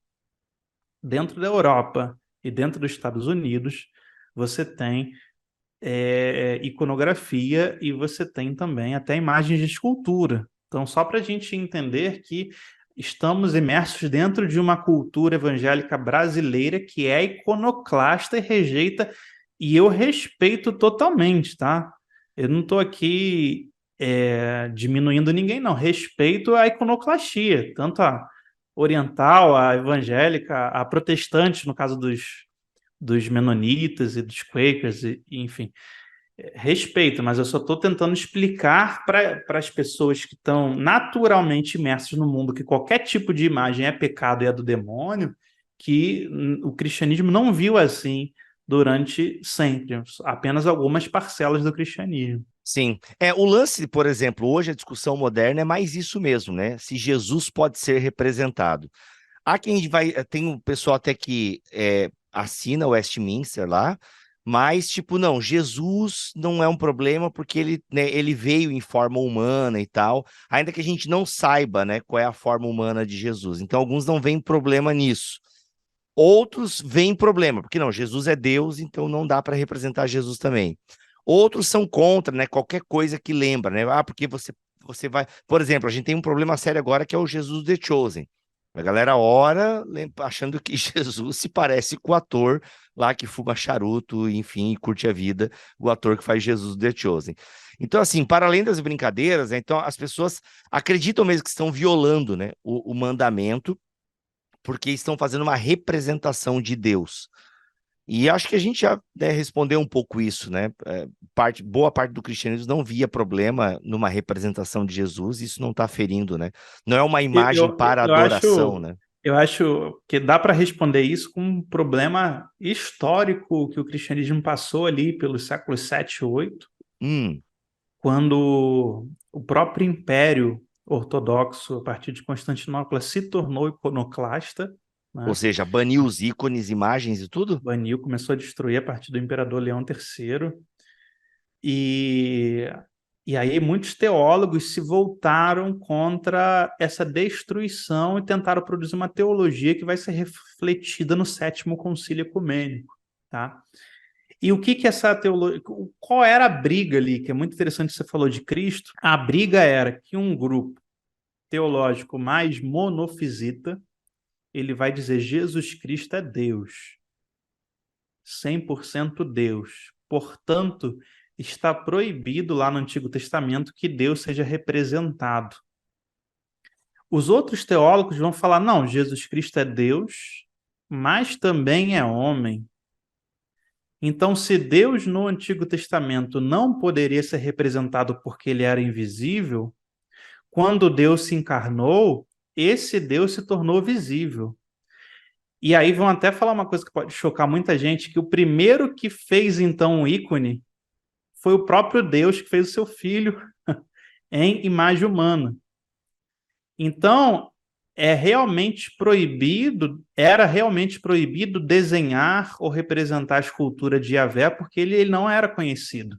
dentro da Europa e dentro dos Estados Unidos, você tem iconografia e você tem também até imagens de escultura. Então, só para a gente entender que estamos imersos dentro de uma cultura evangélica brasileira que é iconoclasta e rejeita, e eu respeito totalmente, tá? Eu não estou aqui diminuindo ninguém, não. Respeito a iconoclastia, tanto a oriental, a evangélica, a protestante, no caso dos menonitas e dos quakers, enfim. Respeito, mas eu só estou tentando explicar para as pessoas que estão naturalmente imersas no mundo que qualquer tipo de imagem é pecado e é do demônio, que o cristianismo não viu assim durante sempre, apenas algumas parcelas do cristianismo. Sim. O lance, por exemplo, hoje a discussão moderna é mais isso mesmo, né? Se Jesus pode ser representado. Há quem vai. Tem um pessoal até que assina o Westminster lá, mas, tipo, não, Jesus não é um problema porque ele, né, ele veio em forma humana e tal, ainda que a gente não saiba, né, qual é a forma humana de Jesus. Então, alguns não veem problema nisso. Outros veem problema, porque não, Jesus é Deus, então não dá para representar Jesus também. Outros são contra, né? Qualquer coisa que lembra, né? Ah, porque você vai. Por exemplo, a gente tem um problema sério agora que é o Jesus The Chosen. A galera ora achando que Jesus se parece com o ator lá que fuma charuto, enfim, e curte a vida, o ator que faz Jesus The Chosen. Então, assim, para além das brincadeiras, né, então as pessoas acreditam mesmo que estão violando, né, o mandamento, porque estão fazendo uma representação de Deus. E acho que a gente já, né, respondeu um pouco isso, né? Boa parte do cristianismo não via problema numa representação de Jesus, isso não está ferindo, né? Não é uma imagem para adoração, né? Eu acho que dá para responder isso com um problema histórico que o cristianismo passou ali pelos séculos 7 e 8, quando o próprio Império Ortodoxo, a partir de Constantinopla, se tornou iconoclasta, né? Ou seja, baniu os ícones, imagens e tudo? Baniu, começou a destruir a partir do Imperador Leão III. E aí muitos teólogos se voltaram contra essa destruição e tentaram produzir uma teologia que vai ser refletida no Sétimo Concílio Ecumênico, tá? E o que essa teologia... Qual era a briga ali? Que é muito interessante, você falou de Cristo. A briga era que um grupo teológico mais monofisita, ele vai dizer Jesus Cristo é Deus, 100% Deus. Portanto, está proibido lá no Antigo Testamento que Deus seja representado. Os outros teólogos vão falar, não, Jesus Cristo é Deus, mas também é homem. Então, se Deus no Antigo Testamento não poderia ser representado porque ele era invisível, quando Deus se encarnou, esse Deus se tornou visível. E aí vão até falar uma coisa que pode chocar muita gente, que o primeiro que fez, então, um ícone foi o próprio Deus que fez o seu filho em imagem humana. Então, era realmente proibido desenhar ou representar a escultura de Yahvé, porque ele não era conhecido.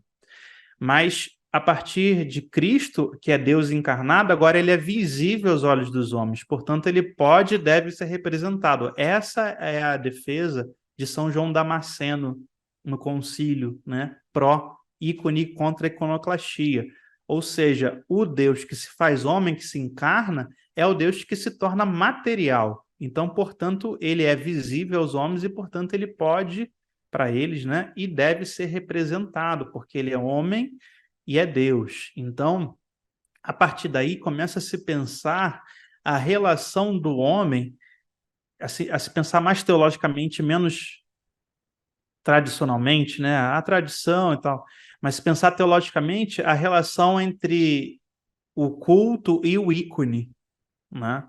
Mas, a partir de Cristo, que é Deus encarnado, agora ele é visível aos olhos dos homens. Portanto, ele pode e deve ser representado. Essa é a defesa de São João Damasceno no concílio, né? Pró-ícone contra a iconoclastia. Ou seja, o Deus que se faz homem, que se encarna, é o Deus que se torna material. Então, portanto, ele é visível aos homens e, portanto, ele pode, para eles, né? E deve ser representado, porque ele é homem e é Deus. Então, a partir daí, começa a se pensar a relação do homem, a se pensar mais teologicamente, menos tradicionalmente, né? A tradição e tal, mas se pensar teologicamente a relação entre o culto e o ícone, né?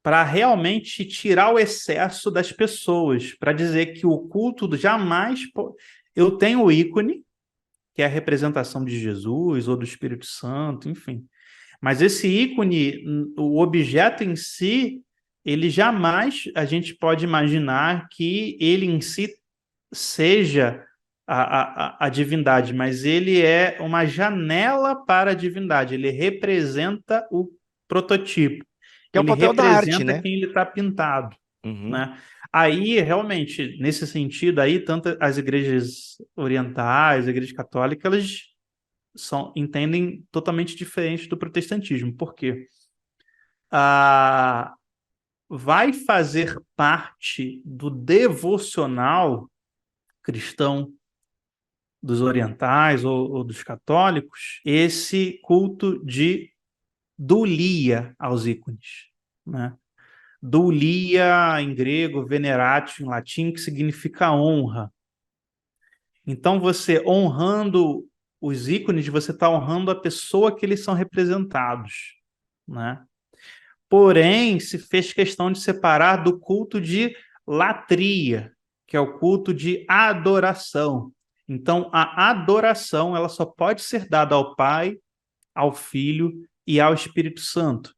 Para realmente tirar o excesso das pessoas, para dizer que o culto jamais... Eu tenho o ícone, que é a representação de Jesus ou do Espírito Santo, enfim. Mas esse ícone, o objeto em si, ele jamais a gente pode imaginar que ele em si seja a divindade, mas ele é uma janela para a divindade, ele representa o prototipo, Que é o ele papel da arte, representa né? quem ele está pintado, Uhum. né? Aí, realmente, nesse sentido, aí, tanto as igrejas orientais, a igreja católica, elas entendem totalmente diferente do protestantismo. Por quê? Vai fazer parte do devocional cristão dos orientais ou dos católicos esse culto de doulia aos ícones, né? Doulia em grego, veneratio em latim, que significa honra. Então, você honrando os ícones, você está honrando a pessoa que eles são representados, né? Porém, se fez questão de separar do culto de latria, que é o culto de adoração. Então, a adoração ela só pode ser dada ao Pai, ao Filho e ao Espírito Santo.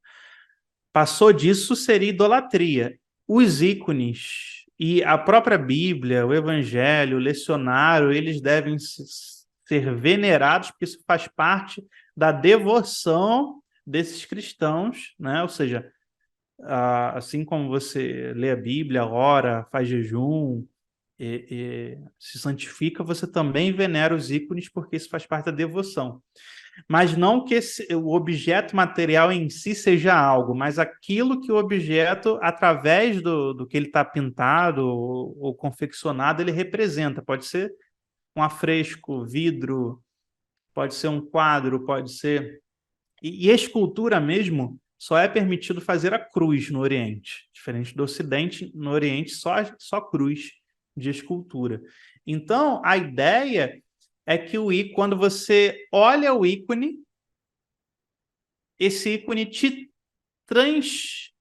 Passou disso, seria idolatria. Os ícones e a própria Bíblia, o Evangelho, o lecionário, eles devem ser venerados, porque isso faz parte da devoção desses cristãos, né? Ou seja, assim como você lê a Bíblia, ora, faz jejum, e se santifica, você também venera os ícones, porque isso faz parte da devoção. Mas não que o objeto material em si seja algo, mas aquilo que o objeto, através do que ele está pintado ou confeccionado, ele representa. Pode ser um afresco, vidro, pode ser um quadro, pode ser... E escultura mesmo, só é permitido fazer a cruz no Oriente. Diferente do Ocidente, no Oriente só cruz de escultura. Então, a ideia é que quando você olha o ícone, esse ícone te transmite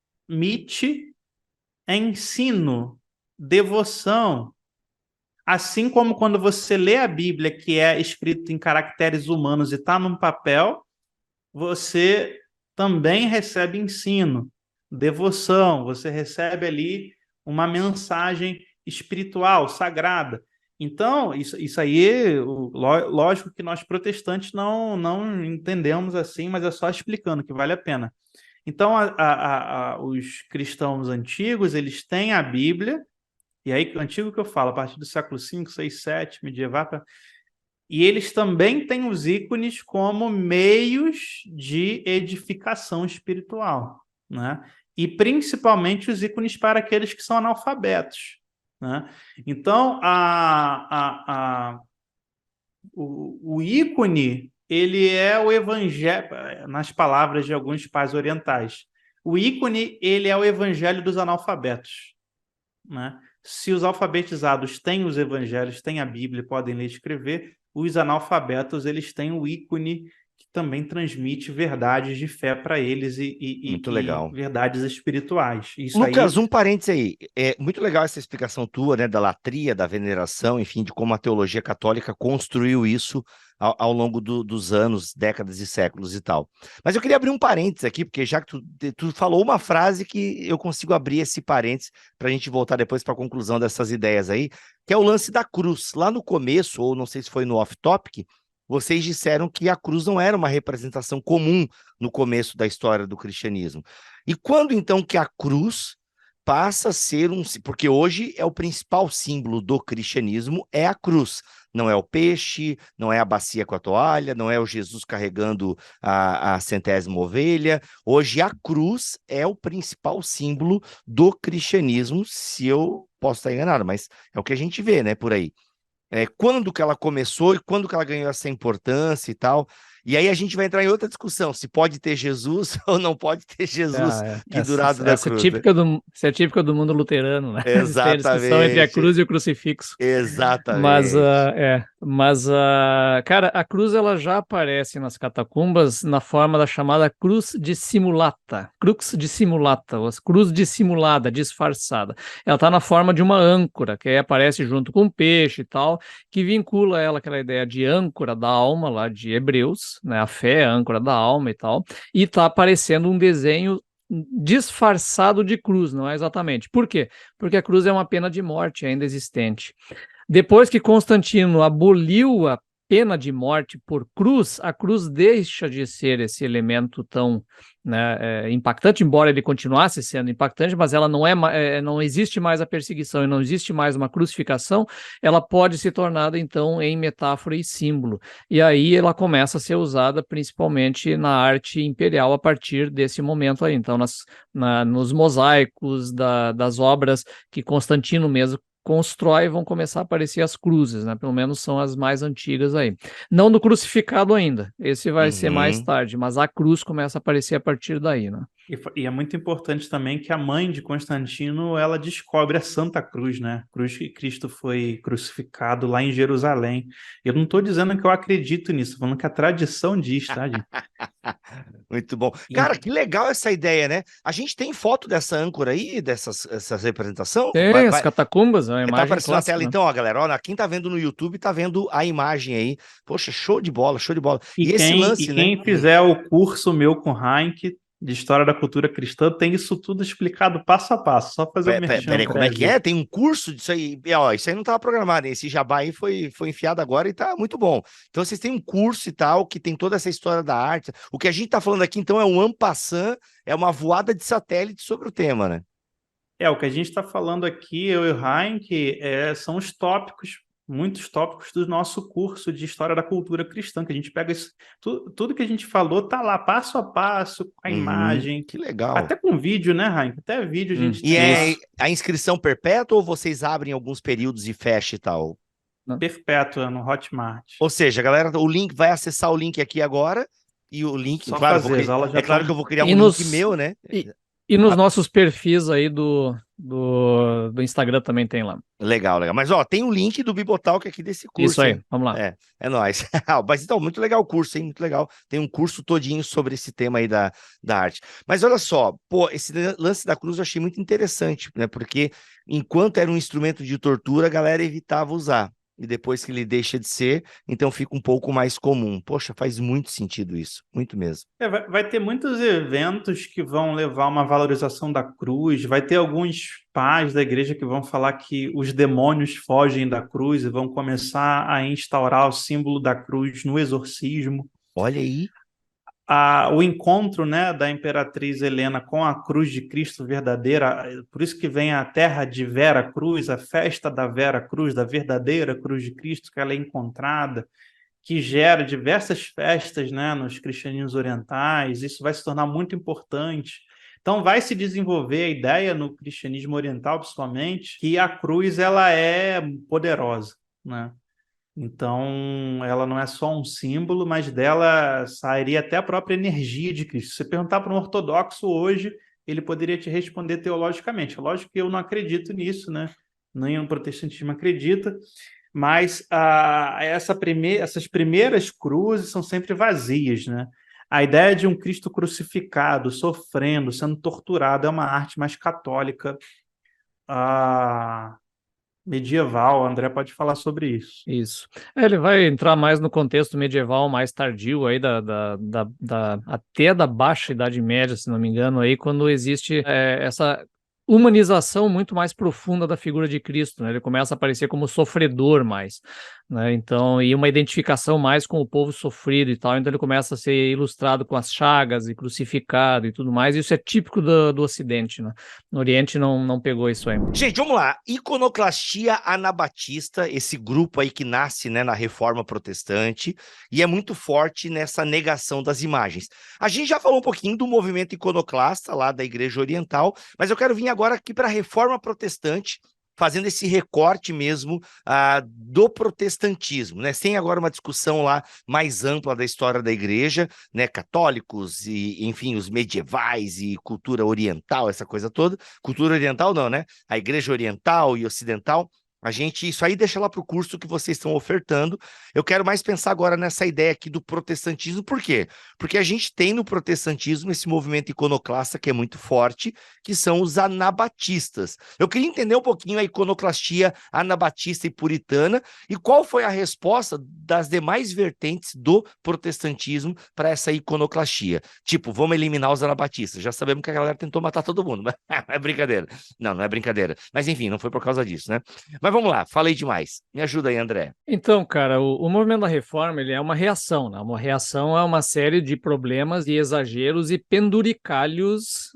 ensino, devoção. Assim como quando você lê a Bíblia, que é escrito em caracteres humanos e está num papel, você também recebe ensino, devoção, você recebe ali uma mensagem espiritual, sagrada. Então, isso aí, lógico que nós protestantes não entendemos assim, mas é só explicando que vale a pena. Então, os cristãos antigos, eles têm a Bíblia, e aí, antigo que eu falo, a partir do século V, VI, VII, medieval, e eles também têm os ícones como meios de edificação espiritual, né? E principalmente os ícones para aqueles que são analfabetos, né? Então, o ícone, ele é o evangelho, nas palavras de alguns pais orientais, o ícone, ele é o evangelho dos analfabetos, né? Se os alfabetizados têm os evangelhos, têm a Bíblia, podem ler e escrever, os analfabetos, eles têm o ícone que também transmite verdades de fé para eles Muito legal. e verdades espirituais. Isso Lucas, aí... um parênteses aí. É muito legal essa explicação tua, né, da latria, da veneração, enfim, de como a teologia católica construiu isso ao longo dos anos, décadas e séculos e tal. Mas eu queria abrir um parênteses aqui, porque já que tu falou uma frase que eu consigo abrir esse parênteses para a gente voltar depois para a conclusão dessas ideias aí, que é o lance da cruz. Lá no começo, ou não sei se foi no off-topic, vocês disseram que a cruz não era uma representação comum no começo da história do cristianismo. E quando então que a cruz passa a ser porque hoje é o principal símbolo do cristianismo, é a cruz. Não é o peixe, não é a bacia com a toalha, não é o Jesus carregando a centésima ovelha. Hoje a cruz é o principal símbolo do cristianismo, se eu posso estar enganado, mas é o que a gente vê, né, por aí. Quando que ela começou e quando que ela ganhou essa importância e tal. E aí a gente vai entrar em outra discussão, se pode ter Jesus ou não pode ter Jesus pendurado na cruz. Essa é típica do mundo luterano, né? Exatamente. Tem a discussão entre a cruz e o crucifixo. Exatamente. Cara, a cruz ela já aparece nas catacumbas na forma da chamada cruz dissimulata, crux dissimulata, ou cruz dissimulada, disfarçada. Ela está na forma de uma âncora, que aí aparece junto com um peixe e tal, que vincula ela aquela ideia de âncora da alma lá de Hebreus, né, a fé é a âncora da alma e tal, e tá aparecendo um desenho disfarçado de cruz, não é exatamente. Por quê? Porque a cruz é uma pena de morte ainda existente. Depois que Constantino aboliu a pena de morte por cruz, a cruz deixa de ser esse elemento tão, né, impactante, embora ele continuasse sendo impactante, mas ela não existe mais a perseguição e não existe mais uma crucificação, ela pode ser tornada então em metáfora e símbolo. E aí ela começa a ser usada principalmente na arte imperial a partir desse momento aí. Então nos mosaicos das obras que Constantino mesmo constrói, vão começar a aparecer as cruzes, né? Pelo menos são as mais antigas aí. Não do crucificado ainda, esse vai ser mais tarde, mas a cruz começa a aparecer a partir daí, né? E é muito importante também que a mãe de Constantino, ela descobre a Santa Cruz, né? Cruz que Cristo foi crucificado lá em Jerusalém. Eu não estou dizendo que eu acredito nisso, tô falando que a tradição diz, tá, gente? Muito bom. E- Cara, que legal essa ideia, né? A gente tem foto dessa âncora aí, essa representação? Tem as catacumbas, é uma Tá imagem aparecendo na clássica, tela né? então, ó, galera. Ó, quem tá vendo no YouTube tá vendo a imagem aí. Poxa, show de bola, show de bola. E E esse quem, lance, e né? quem fizer o curso meu com Heinck de História da Cultura Cristã tem isso tudo explicado passo a passo, só fazer o merchan Peraí, como é que prévio. é? Tem um curso disso aí? E, ó, isso aí não estava programado, hein? Esse jabá aí foi enfiado agora e tá muito bom. Então vocês têm um curso e tal, que tem toda essa história da arte. O que a gente tá falando aqui, então, é um en passant, é uma voada de satélite sobre o tema, né? O que a gente está falando aqui, eu e o Heinck, são os tópicos, muitos tópicos do nosso curso de História da Cultura Cristã, que a gente pega isso, tudo que a gente falou tá lá, passo a passo, com a imagem, Que legal. até com vídeo, né, Heinck? Até vídeo a gente E tem lá. é a inscrição perpétua ou vocês abrem alguns períodos e fecha e tal? Perpétua no Hotmart. Ou seja, galera, o link vai acessar o link aqui agora e o link, Só claro, fazer, as aulas já é claro estão... que eu vou criar E um link nos, meu, né? e nos nossos perfis aí do Instagram também tem lá. Legal, legal. Mas, ó, tem o link do Bibotalk aqui desse Isso curso, aí, hein? vamos lá. É nóis. Mas então, muito legal o curso, hein? Muito legal. Tem um curso todinho sobre esse tema aí da arte. Mas olha só, pô, esse lance da cruz eu achei muito interessante, né? Porque enquanto era um instrumento de tortura, a galera evitava usar. E depois que ele deixa de ser, então fica um pouco mais comum. Poxa, faz muito sentido isso, muito mesmo. Vai ter muitos eventos que vão levar uma valorização da cruz, vai ter alguns pais da igreja que vão falar que os demônios fogem da cruz e vão começar a instaurar o símbolo da cruz no exorcismo. Olha aí. O encontro, né, da imperatriz Helena com a cruz de Cristo verdadeira, por isso que vem a terra de Vera Cruz, a festa da Vera Cruz, da verdadeira cruz de Cristo, que ela é encontrada, que gera diversas festas, né, nos cristianismos orientais. Isso vai se tornar muito importante. Então vai se desenvolver a ideia no cristianismo oriental, principalmente, que a cruz ela é poderosa, né? Então, ela não é só um símbolo, mas dela sairia até a própria energia de Cristo. Se você perguntar para um ortodoxo hoje, ele poderia te responder teologicamente. Lógico que eu não acredito nisso, né? Nem o protestantismo acredita, mas essas primeiras cruzes são sempre vazias, né? A ideia de um Cristo crucificado, sofrendo, sendo torturado, é uma arte mais católica, medieval. O André pode falar sobre isso. Isso. Ele vai entrar mais no contexto medieval mais tardio aí até da Baixa Idade Média, se não me engano, aí quando existe essa humanização muito mais profunda da figura de Cristo, né? Ele começa a aparecer como sofredor mais, né? Então, e uma identificação mais com o povo sofrido e tal, então ele começa a ser ilustrado com as chagas e crucificado e tudo mais. Isso é típico do Ocidente, né? No Oriente não pegou isso aí. Gente, vamos lá. Iconoclastia anabatista, esse grupo aí que nasce, né, na Reforma Protestante e é muito forte nessa negação das imagens. A gente já falou um pouquinho do movimento iconoclasta lá da Igreja Oriental, mas eu quero vir agora aqui para a Reforma Protestante, fazendo esse recorte mesmo do protestantismo, né? Sem agora uma discussão lá mais ampla da história da igreja, né? Católicos e, enfim, os medievais e cultura oriental, essa coisa toda. Cultura oriental não, né? A igreja oriental e ocidental. Isso aí deixa lá para o curso que vocês estão ofertando. Eu quero mais pensar agora nessa ideia aqui do protestantismo. Por quê? Porque a gente tem no protestantismo esse movimento iconoclasta que é muito forte, que são os anabatistas. Eu queria entender um pouquinho a iconoclastia anabatista e puritana e qual foi a resposta das demais vertentes do protestantismo para essa iconoclastia. Tipo, vamos eliminar os anabatistas. Já sabemos que a galera tentou matar todo mundo, mas é brincadeira. Não é brincadeira. Mas enfim, não foi por causa disso, né? Mas vamos lá, falei demais. Me ajuda aí, André. Então, cara, o movimento da reforma ele é uma reação, né? Uma reação a uma série de problemas e exageros e penduricalhos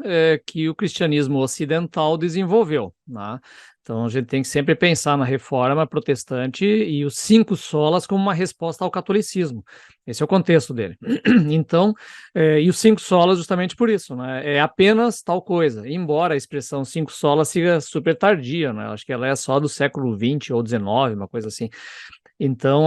que o cristianismo ocidental desenvolveu, né? Então, a gente tem que sempre pensar na reforma protestante e os 5 solas como uma resposta ao catolicismo. Esse é o contexto dele. Então, e os 5 solas justamente por isso, né? É apenas tal coisa, embora a expressão 5 solas siga super tardia, né? Acho que ela é só do século XX ou XIX, uma coisa assim. Então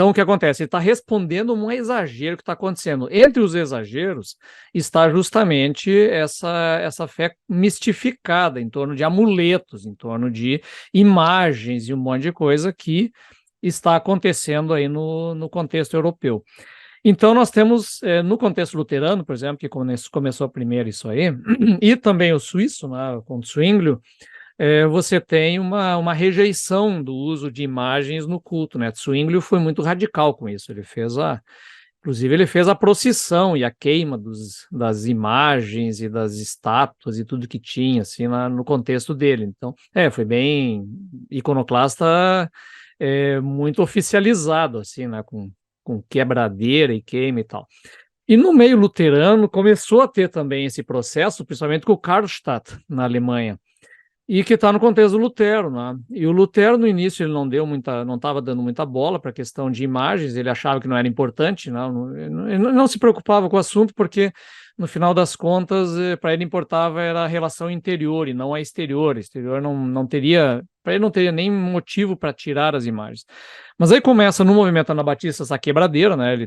o que acontece? Ele está respondendo um exagero que está acontecendo. Entre os exageros está justamente essa fé mistificada em torno de amuletos, em torno de imagens e um monte de coisa que está acontecendo aí no contexto europeu. Então, nós temos, no contexto luterano, por exemplo, que começou primeiro isso aí, e também o suíço, né, com o Zwinglio, você tem uma rejeição do uso de imagens no culto, né? Zwinglio foi muito radical com isso, inclusive ele fez a procissão e a queima das imagens e das estátuas e tudo que tinha, assim, no contexto dele. Então, foi bem iconoclasta, muito oficializado, assim, né, com quebradeira e queima e tal. E no meio luterano começou a ter também esse processo, principalmente com o Karlstadt, na Alemanha, e que está no contexto do Lutero, né? E o Lutero, no início, ele não estava dando muita bola para a questão de imagens, ele achava que não era importante, ele não se preocupava com o assunto, porque, no final das contas, para ele importava era a relação interior e não a exterior. Exterior não teria, para ele não teria nem motivo para tirar as imagens. Mas aí começa no movimento anabatista essa quebradeira, né?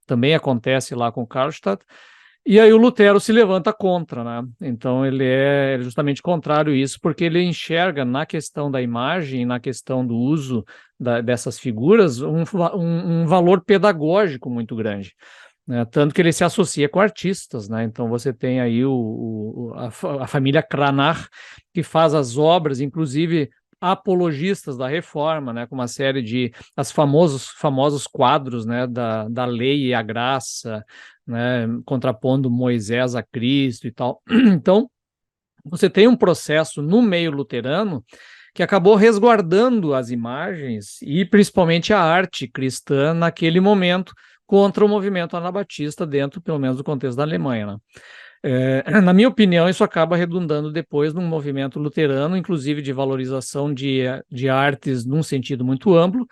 Também acontece lá com o Karlstadt. E aí o Lutero se levanta contra, né? Então ele é justamente contrário a isso, porque ele enxerga na questão da imagem, na questão do uso dessas figuras, um valor pedagógico muito grande, né? Tanto que ele se associa com artistas, né? Então você tem aí a família Cranach, que faz as obras, inclusive apologistas da reforma, né? Com uma série de famosos quadros, né? Da lei e a graça, né, contrapondo Moisés a Cristo e tal. Então, você tem um processo no meio luterano que acabou resguardando as imagens e principalmente a arte cristã naquele momento contra o movimento anabatista dentro, pelo menos, do contexto da Alemanha, né? Na minha opinião, isso acaba redundando depois num movimento luterano, inclusive de valorização de artes num sentido muito amplo,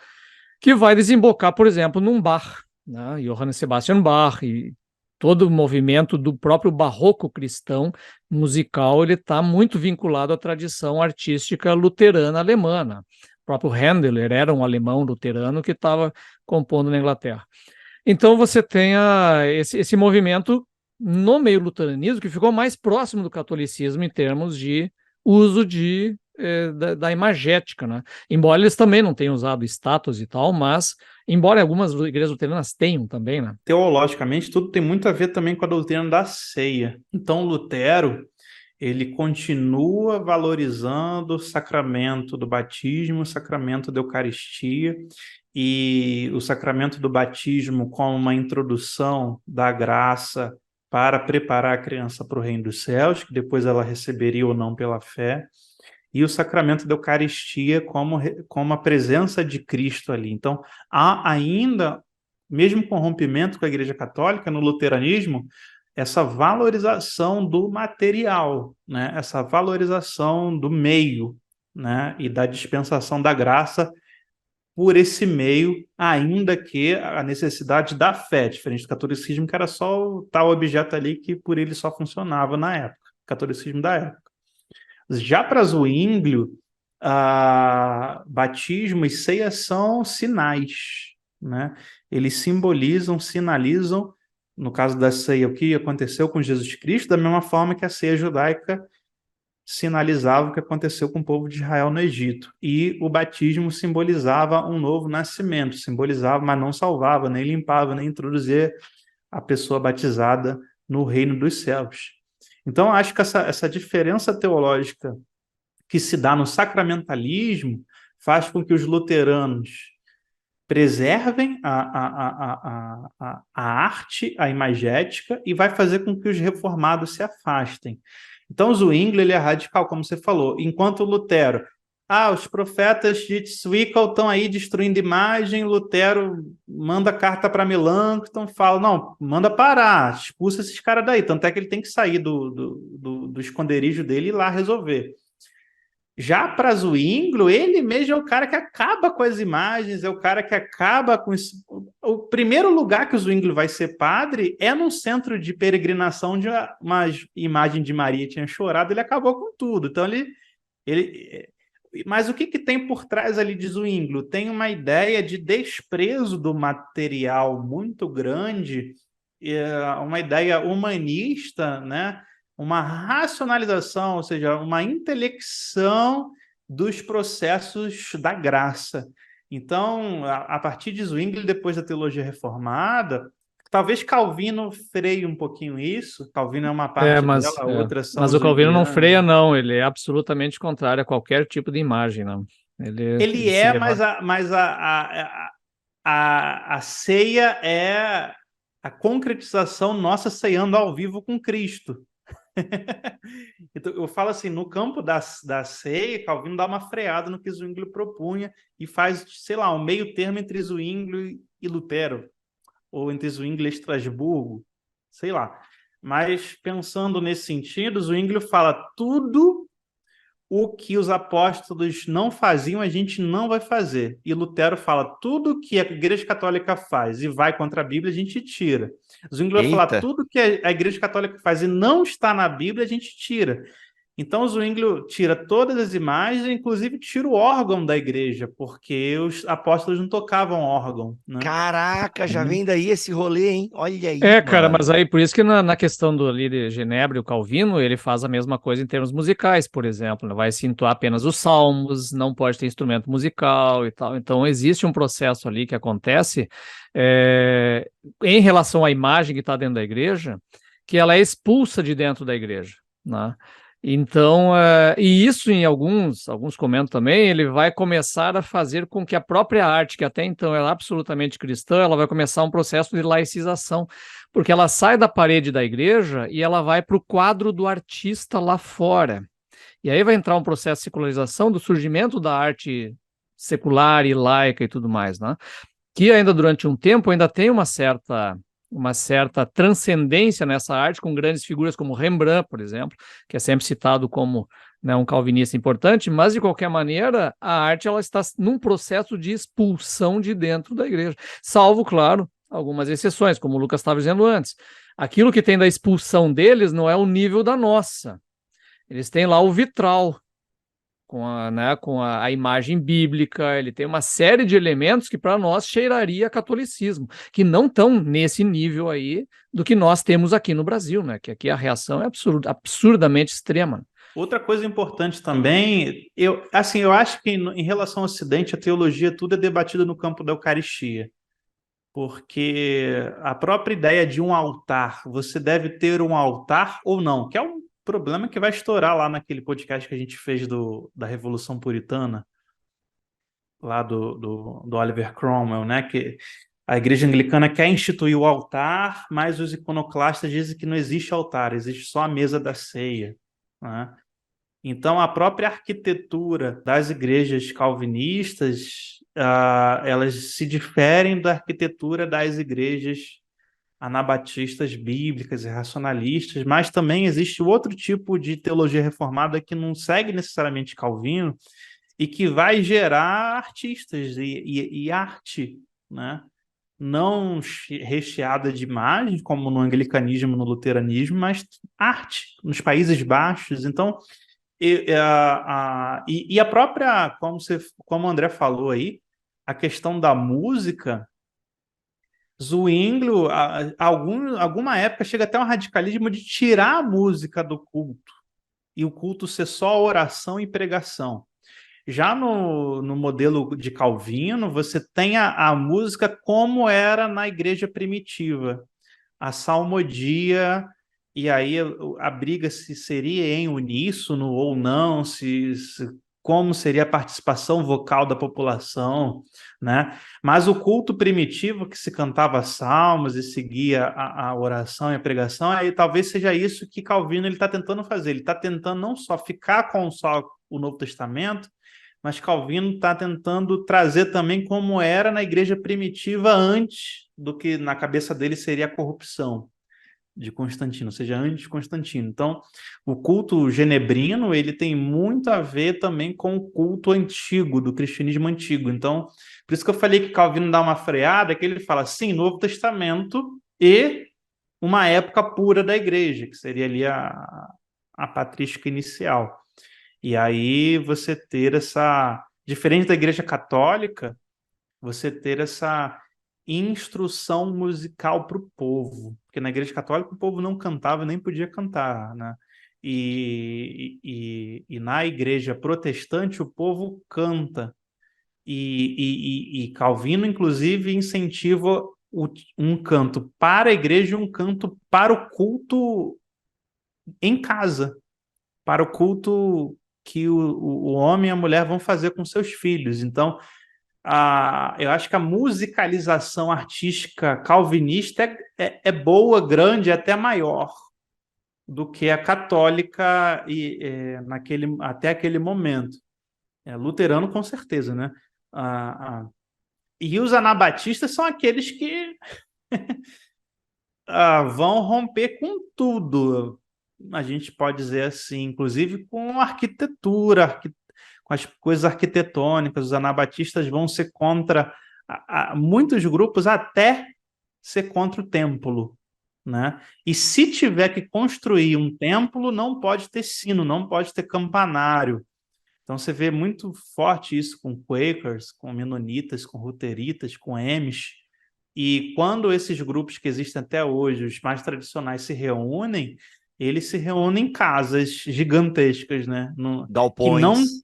que vai desembocar, por exemplo, num Bach, né? Johann Sebastian Bach, e todo o movimento do próprio barroco cristão musical, ele está muito vinculado à tradição artística luterana alemã. O próprio Handel era um alemão luterano que estava compondo na Inglaterra. Então você tem esse movimento no meio luteranismo que ficou mais próximo do catolicismo em termos de uso da imagética, né? Embora eles também não tenham usado estátuas e tal, mas embora algumas igrejas luteranas tenham também, né? Teologicamente, tudo tem muito a ver também com a doutrina da ceia. Então, Lutero, ele continua valorizando o sacramento do batismo, o sacramento da Eucaristia, e o sacramento do batismo como uma introdução da graça para preparar a criança para o reino dos céus, que depois ela receberia ou não pela fé, e o sacramento da Eucaristia como a presença de Cristo ali. Então, há ainda, mesmo com o rompimento com a Igreja Católica, no luteranismo, essa valorização do material, né? Essa valorização do meio, né? E da dispensação da graça por esse meio, ainda que a necessidade da fé, diferente do catolicismo, que era só o tal objeto ali que por ele só funcionava na época, catolicismo da época. Já para Zwinglio, batismo e ceia são sinais, né? Eles simbolizam, sinalizam, no caso da ceia, o que aconteceu com Jesus Cristo, da mesma forma que a ceia judaica sinalizava o que aconteceu com o povo de Israel no Egito. E o batismo simbolizava um novo nascimento, simbolizava, mas não salvava, nem limpava, nem introduzia a pessoa batizada no reino dos céus. Então, acho que essa diferença teológica que se dá no sacramentalismo faz com que os luteranos preservem a arte, a imagética, e vai fazer com que os reformados se afastem. Então, o Zwinglio, ele é radical, como você falou, enquanto o Lutero, os profetas de Zwickau estão aí destruindo imagem, Lutero manda carta para Melanchthon, fala, não, manda parar, expulsa esses caras daí, tanto é que ele tem que sair do esconderijo dele e ir lá resolver. Já para Zwinglio, ele mesmo é o cara que acaba com as imagens, é o cara que acaba com isso. O primeiro lugar que o Zwinglio vai ser padre é num centro de peregrinação onde uma imagem de Maria tinha chorado, ele acabou com tudo. Então, Mas o que tem por trás ali de Zwinglio? Tem uma ideia de desprezo do material muito grande, uma ideia humanista, né? Uma racionalização, ou seja, uma intelecção dos processos da graça. Então, a partir de Zwinglio, depois da teologia reformada, talvez Calvino freie um pouquinho isso. Calvino é uma parte dela, outras são mas o Calvino não zwinglianas. freia, não. Ele é absolutamente contrário a qualquer tipo de imagem, não. Ele é, mas a ceia é a concretização nossa ceando ao vivo com Cristo. Então, eu falo assim, no campo da ceia, Calvino dá uma freada no que Zwinglio propunha e faz, sei lá, um meio termo entre Zwinglio e Lutero, ou entre Zwinglio e Estrasburgo, sei lá. Mas pensando nesse sentido, Zwinglio fala tudo o que os apóstolos não faziam, a gente não vai fazer. E Lutero fala, tudo que a Igreja Católica faz e vai contra a Bíblia, a gente tira. Zwinglio vai falar, tudo que a Igreja Católica faz e não está na Bíblia, a gente tira. Então, Zwinglio tira todas as imagens, inclusive tira o órgão da igreja, porque os apóstolos não tocavam órgão, né? Caraca, já vem daí esse rolê, hein? Olha aí, cara, mano. mas aí por isso que na questão do ali de Genebra e o Calvino, ele faz a mesma coisa em termos musicais, por exemplo, né? Vai se entoar apenas os salmos, não pode ter instrumento musical e tal. Então existe um processo ali que acontece em relação à imagem que está dentro da igreja, que ela é expulsa de dentro da igreja, né? Então, e isso em alguns comentam também, ele vai começar a fazer com que a própria arte, que até então era absolutamente cristã, ela vai começar um processo de laicização, porque ela sai da parede da igreja e ela vai para o quadro do artista lá fora. E aí vai entrar um processo de secularização do surgimento da arte secular e laica e tudo mais, né? Que ainda durante um tempo ainda tem uma certa transcendência nessa arte, com grandes figuras como Rembrandt, por exemplo, que é sempre citado como, né, um calvinista importante, mas, de qualquer maneira, a arte ela está num processo de expulsão de dentro da igreja, salvo, claro, algumas exceções, como o Lucas estava dizendo antes. Aquilo que tem da expulsão deles não é o nível da nossa. Eles têm lá o vitral, com a imagem bíblica, ele tem uma série de elementos que para nós cheiraria a catolicismo, que não estão nesse nível aí do que nós temos aqui no Brasil, né? Que aqui a reação é absurdamente extrema. Outra coisa importante também, eu acho que em relação ao Ocidente, a teologia tudo é debatida no campo da Eucaristia, porque a própria ideia de um altar, você deve ter um altar ou não, que é um problema que vai estourar lá naquele podcast que a gente fez da Revolução Puritana, lá do Oliver Cromwell, né? Que a Igreja Anglicana quer instituir o altar, mas os iconoclastas dizem que não existe altar, existe só a mesa da ceia, né? Então, a própria arquitetura das igrejas calvinistas, elas se diferem da arquitetura das igrejas anabatistas bíblicas e racionalistas, mas também existe outro tipo de teologia reformada que não segue necessariamente Calvino e que vai gerar artistas e arte, né? Não recheada de imagens, como no anglicanismo, no luteranismo, mas arte nos Países Baixos. Então, e a própria, como o André falou aí, a questão da música, Zwinglio, alguma época, chega até um radicalismo de tirar a música do culto e o culto ser só oração e pregação. Já no modelo de Calvino, você tem a música como era na igreja primitiva, a salmodia, e aí a briga se seria em uníssono ou não, como seria a participação vocal da população, né? Mas o culto primitivo, que se cantava salmos e seguia a oração e a pregação, aí talvez seja isso que Calvino está tentando fazer. Ele está tentando não só ficar com só o Novo Testamento, mas Calvino está tentando trazer também como era na igreja primitiva antes do que na cabeça dele seria a corrupção de Constantino, ou seja, antes de Constantino. Então, o culto genebrino, ele tem muito a ver também com o culto antigo, do cristianismo antigo. Então, por isso que eu falei que Calvino dá uma freada, que ele fala, sim, Novo Testamento e uma época pura da igreja, que seria ali a patrística inicial. E aí você ter essa, diferente da Igreja Católica, você ter essa instrução musical para o povo, porque na Igreja Católica o povo não cantava nem podia cantar, né? E na Igreja Protestante o povo canta. E Calvino, inclusive, incentiva um canto para a igreja e um canto para o culto em casa, para o culto que o homem e a mulher vão fazer com seus filhos. Então, eu acho que a musicalização artística calvinista é boa, grande, até maior do que a católica até aquele momento. Luterano, com certeza, né? E os anabatistas são aqueles que vão romper com tudo, a gente pode dizer assim, inclusive com arquitetura, com as coisas arquitetônicas. Os anabatistas vão ser contra muitos grupos, até ser contra o templo, né? E se tiver que construir um templo, não pode ter sino, não pode ter campanário. Então você vê muito forte isso com Quakers, com Menonitas, com Luteritas, com Amish. E quando esses grupos que existem até hoje, os mais tradicionais, se reúnem, eles se reúnem em casas gigantescas, né? Que não Galpões.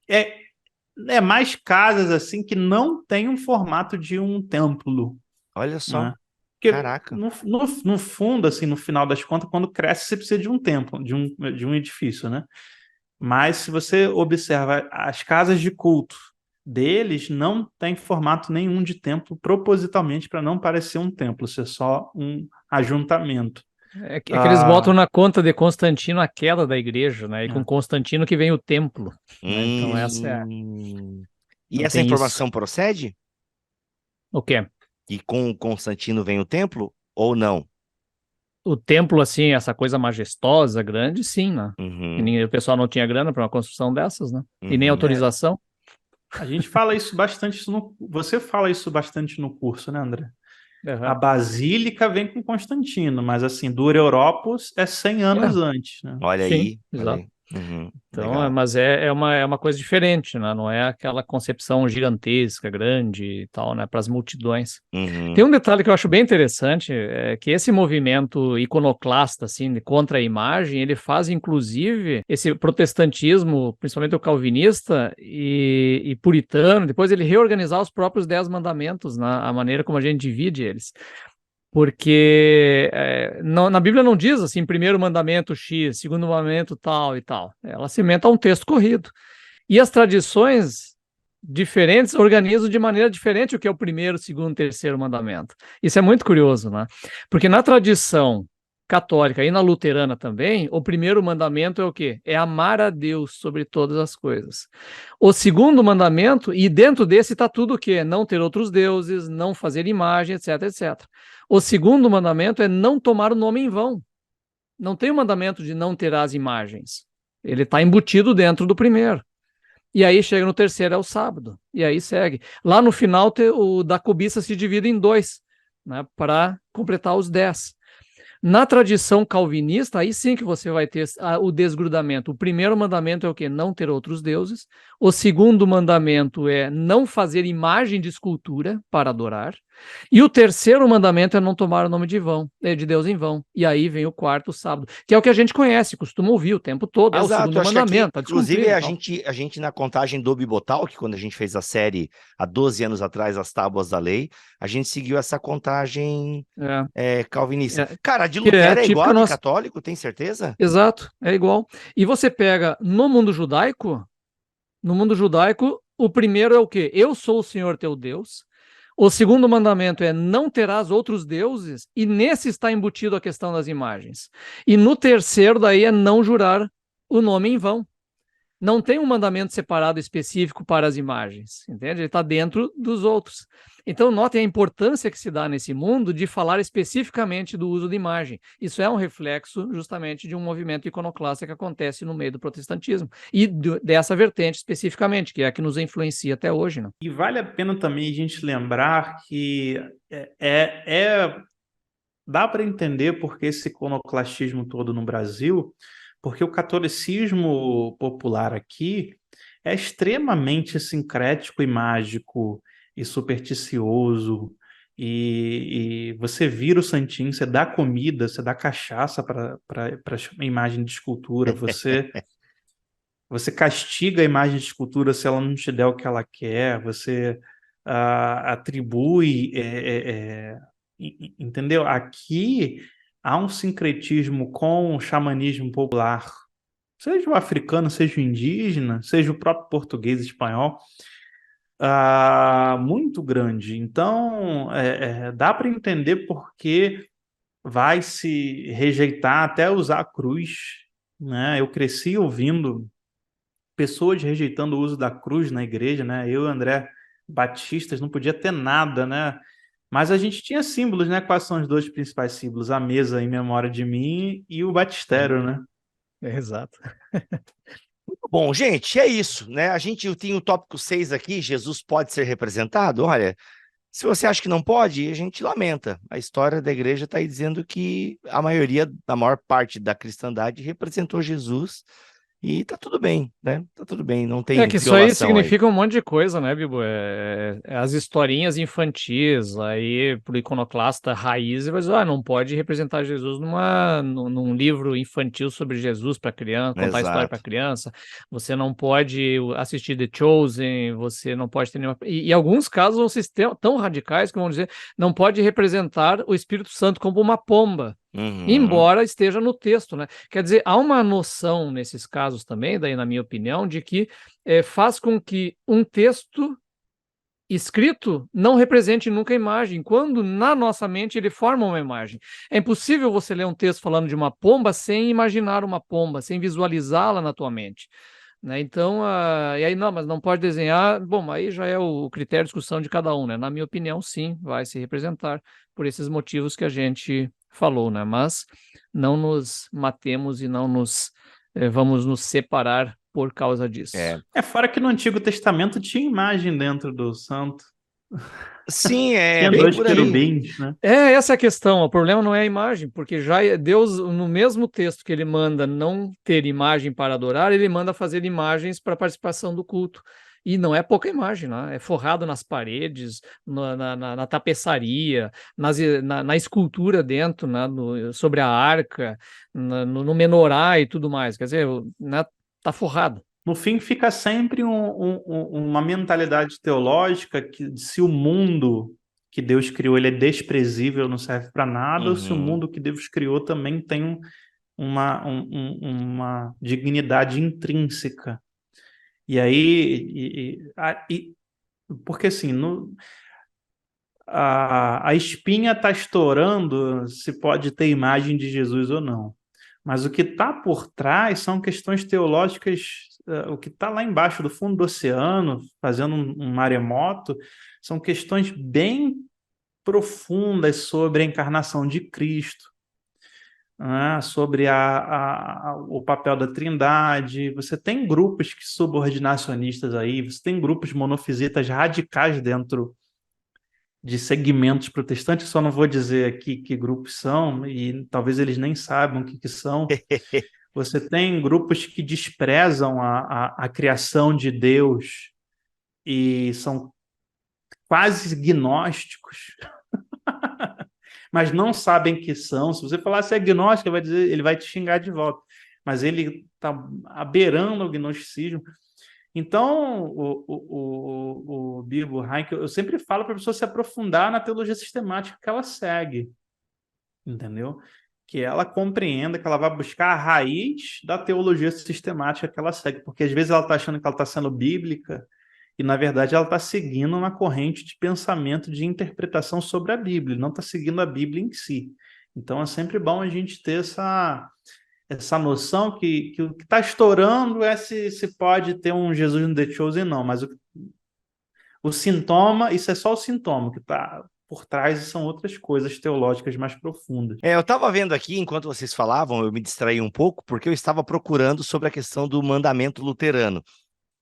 é mais casas assim que não tem um formato de um templo, Olha só. né? Porque Caraca. no fundo, assim, no final das contas, quando cresce, você precisa de um templo, de um edifício, né? Mas se você observa as casas de culto deles, não tem formato nenhum de templo, propositalmente para não parecer um templo, ser só um ajuntamento. É que eles botam na conta de Constantino a queda da igreja, né? E com Constantino que vem o templo, né? Então essa é... E Não essa tem informação isso. procede? O quê? E com Constantino vem o templo ou não? O templo, assim, essa coisa majestosa, grande, sim, né? Uhum, O pessoal não tinha grana para uma construção dessas, né? E nem uhum. autorização. A gente fala isso bastante, você fala isso bastante no curso, né, André? Uhum. A Basílica vem com Constantino, mas assim, do Europos é 100 anos antes, né? Olha Sim, aí, olha exato. aí. Uhum, Então, legal. mas é uma coisa diferente, né? Não é aquela concepção gigantesca, grande e tal, né? Para as multidões. Uhum, Tem um detalhe que eu acho bem interessante, é que esse movimento iconoclasta, assim, contra a imagem, ele faz, inclusive, esse protestantismo, principalmente o calvinista e puritano, depois ele reorganizar os próprios 10 mandamentos, né? A maneira como a gente divide eles. Porque na Bíblia não diz assim, primeiro mandamento X, segundo mandamento tal e tal. Ela se cimenta a um texto corrido. E as tradições diferentes organizam de maneira diferente o que é o primeiro, segundo, terceiro mandamento. Isso é muito curioso, né? Porque na tradição católica e na luterana também, o primeiro mandamento é o quê? É amar a Deus sobre todas as coisas. O segundo mandamento, e dentro desse está tudo o quê? Não ter outros deuses, não fazer imagem, etc, etc. O segundo mandamento é não tomar o nome em vão. Não tem o mandamento de não terás imagens. Ele está embutido dentro do primeiro. E aí chega no terceiro, é o sábado. E aí segue. Lá no final, o da cobiça se divide em 2, né, para completar os 10. Na tradição calvinista, aí sim que você vai ter o desgrudamento. O primeiro mandamento é o quê? Não ter outros deuses. O segundo mandamento é não fazer imagem de escultura para adorar. E o terceiro mandamento é não tomar o nome de Deus em vão. E aí vem o quarto, o sábado, que é o que a gente conhece, costuma ouvir o tempo todo. O Exato, segundo acho que aqui, mandamento, tá inclusive, descumprido. a gente na contagem do Bibotalk, quando a gente fez a série há 12 anos atrás, As Tábuas da Lei, a gente seguiu essa contagem calvinista. Cara, a de Que é Lutero é igual típica a de nossa. católico, tem certeza? Exato, é igual. E você pega no mundo judaico, o primeiro é o quê? Eu sou o Senhor teu Deus. O segundo mandamento é não terás outros deuses, e nesse está embutido a questão das imagens. E no terceiro daí é não jurar o nome em vão. Não tem um mandamento separado específico para as imagens, entende? Ele está dentro dos outros. Então, notem a importância que se dá nesse mundo de falar especificamente do uso de imagem. Isso é um reflexo, justamente, de um movimento iconoclasta que acontece no meio do protestantismo. E dessa vertente especificamente, que é a que nos influencia até hoje, né? E vale a pena também a gente lembrar que dá para entender porque esse iconoclastismo todo no Brasil, porque o catolicismo popular aqui é extremamente sincrético e mágico e supersticioso, e você vira o santinho, você dá comida, você dá cachaça para a imagem de escultura, você castiga a imagem de escultura se ela não te der o que ela quer, você atribui, entendeu? Aqui há um sincretismo com o xamanismo popular, seja o africano, seja o indígena, seja o próprio português e espanhol, muito grande. Então, dá para entender por que vai se rejeitar até usar a cruz, né? Eu cresci ouvindo pessoas rejeitando o uso da cruz na igreja, né? Eu e o André batistas não podia ter nada, né? Mas a gente tinha símbolos, né? Quais são os dois principais símbolos? A mesa em memória de mim e o batistério, né? Exato. Bom, gente, é isso, né? Eu tenho o tópico 6 aqui, Jesus pode ser representado? Olha, se você acha que não pode, a gente lamenta. A história da igreja está aí dizendo que a maior parte da cristandade representou Jesus e tá tudo bem, né? Tá tudo bem, não tem Que isso aí violação aí. significa um monte de coisa, né, Bibo? As historinhas infantis, aí pro iconoclasta raiz, vai dizer, não pode representar Jesus num livro infantil sobre Jesus para criança, contar história para Exato. criança. Você não pode assistir The Chosen, você não pode ter nenhuma... E alguns casos vão ser tão radicais que vão dizer, não pode representar o Espírito Santo como uma pomba. Uhum. Embora esteja no texto, né? Quer dizer, há uma noção nesses casos também, daí na minha opinião, de que faz com que um texto escrito não represente nunca a imagem, quando na nossa mente ele forma uma imagem. É impossível você ler um texto falando de uma pomba sem imaginar uma pomba, sem visualizá-la na tua mente. Né? Então, e aí, não, mas não pode desenhar. Bom, aí já é o critério de discussão de cada um, né? Na minha opinião, sim, vai se representar por esses motivos que a gente falou, né? Mas não nos matemos e não vamos nos separar por causa disso. Fora que no Antigo Testamento tinha imagem dentro do santo. Sim, tinha bem dois por aí. querubins, né? Essa é a questão. O problema não é a imagem, porque já Deus, no mesmo texto que ele manda não ter imagem para adorar, ele manda fazer imagens para participação do culto. E não é pouca imagem, né? É forrado nas paredes, na tapeçaria, na escultura dentro, né? Sobre a arca, no menorá e tudo mais. Quer dizer, né? Tá forrado. No fim, fica sempre uma mentalidade teológica que se o mundo que Deus criou ele é desprezível, não serve para nada, ou se o mundo que Deus criou também tem uma dignidade intrínseca. E aí, porque assim, a espinha está estourando se pode ter imagem de Jesus ou não. Mas o que está por trás são questões teológicas, o que está lá embaixo do fundo do oceano, fazendo um maremoto, são questões bem profundas sobre a encarnação de Cristo, né? Sobre o papel da Trindade. Você tem grupos subordinacionistas aí, você tem grupos monofisitas radicais dentro de segmentos protestantes, só não vou dizer aqui que grupos são, e talvez eles nem saibam o que são. Você tem grupos que desprezam a criação de Deus e são quase gnósticos, mas não sabem que são. Se você falar se é gnóstico, ele vai te xingar de volta. Mas ele está beirando o gnosticismo. Então, o Bibo Heinck, eu sempre falo para a pessoa se aprofundar na teologia sistemática que ela segue, entendeu? Que ela compreenda, que ela vai buscar a raiz da teologia sistemática que ela segue, porque às vezes ela está achando que ela está sendo bíblica e, na verdade, ela está seguindo uma corrente de pensamento, de interpretação sobre a Bíblia, não está seguindo a Bíblia em si. Então, é sempre bom a gente ter essa noção que o que está estourando é se pode ter um Jesus no The Chosen, não, mas o sintoma, isso é só o sintoma, que está por trás são outras coisas teológicas mais profundas. Eu estava vendo aqui, enquanto vocês falavam, eu me distraí um pouco, porque eu estava procurando sobre a questão do mandamento luterano.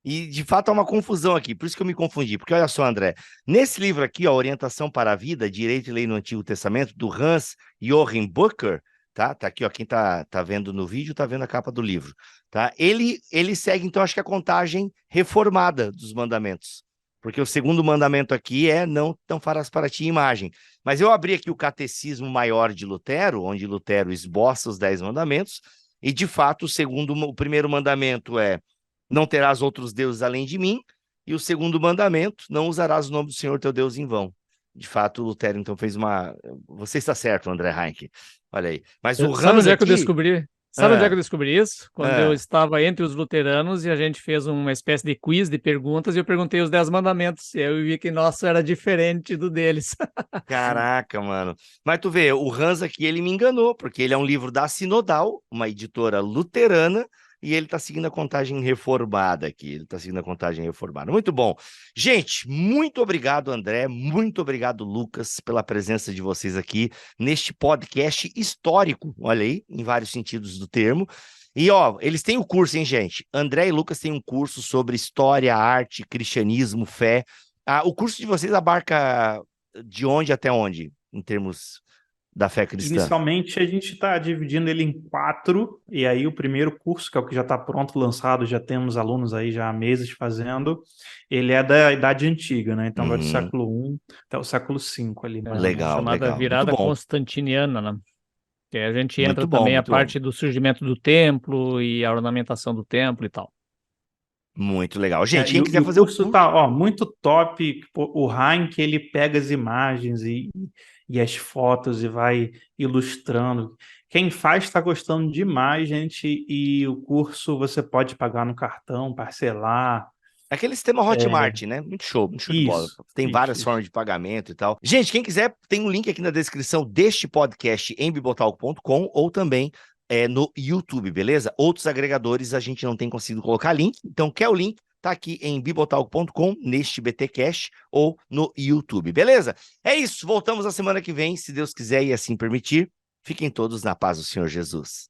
E, de fato, há uma confusão aqui, por isso que eu me confundi. Porque, olha só, André, nesse livro aqui, ó, Orientação para a Vida, Direito e Lei no Antigo Testamento, do Hans Joachim Bucher, tá? Tá aqui, ó, quem tá vendo no vídeo, tá vendo a capa do livro, tá? Ele segue, então, acho que a contagem reformada dos mandamentos, porque o segundo mandamento aqui é não farás para ti imagem. Mas eu abri aqui o Catecismo Maior de Lutero, onde Lutero esboça os 10 mandamentos, e, de fato, o primeiro mandamento é não terás outros deuses além de mim, e o segundo mandamento, não usarás o nome do Senhor teu Deus em vão. De fato, o Lutero, então, fez uma... Você está certo, André Heinck. Olha aí. Mas o Sabe Hans onde é que eu aqui... descobri? Sabe onde é que eu descobri isso? Quando eu Ah, estava entre os luteranos e a gente fez uma espécie de quiz de perguntas e eu perguntei os 10 mandamentos. E aí eu vi que nosso era diferente do deles. caraca, mano. Mas tu vê, o Hans aqui, ele me enganou, porque ele é um livro da Sinodal, uma editora luterana, e ele tá seguindo a contagem reformada aqui. Ele tá seguindo a contagem reformada. Muito bom. Gente, muito obrigado, André. Muito obrigado, Lucas, pela presença de vocês aqui neste podcast histórico. Olha aí, em vários sentidos do termo. E, ó, eles têm o curso, hein, gente? André e Lucas têm um curso sobre história, arte, cristianismo, fé. Ah, o curso de vocês abarca de onde até onde, em termos da fé cristã? Inicialmente, a gente está dividindo ele em 4, e aí o primeiro curso, que é o que já está pronto, lançado, já temos alunos aí já há meses fazendo, ele é da Idade Antiga, né? Então vai do século I até o século V ali, mais ou menos. Legal, Chamada legal. Muito virada bom. constantiniana, né? Que aí a gente entra Muito bom, também a muito bom. parte do surgimento do templo e a ornamentação do templo e tal. Muito legal. Gente, E quem o quiser fazer o curso curso... tá, ó, muito top. O Heinck, ele pega as imagens e as fotos e vai ilustrando. Quem faz está gostando demais, gente, e o curso você pode pagar no cartão, parcelar. Aquele sistema Hotmart, né? Muito show de bola. Tem várias formas de pagamento e tal. Gente, quem quiser, tem um link aqui na descrição deste podcast em bibotalk.com ou também no YouTube, beleza? Outros agregadores a gente não tem conseguido colocar link, então quer o link? Tá aqui em bibotalk.com, neste BTcast ou no YouTube, beleza? É isso, voltamos na semana que vem, se Deus quiser e assim permitir. Fiquem todos na paz do Senhor Jesus.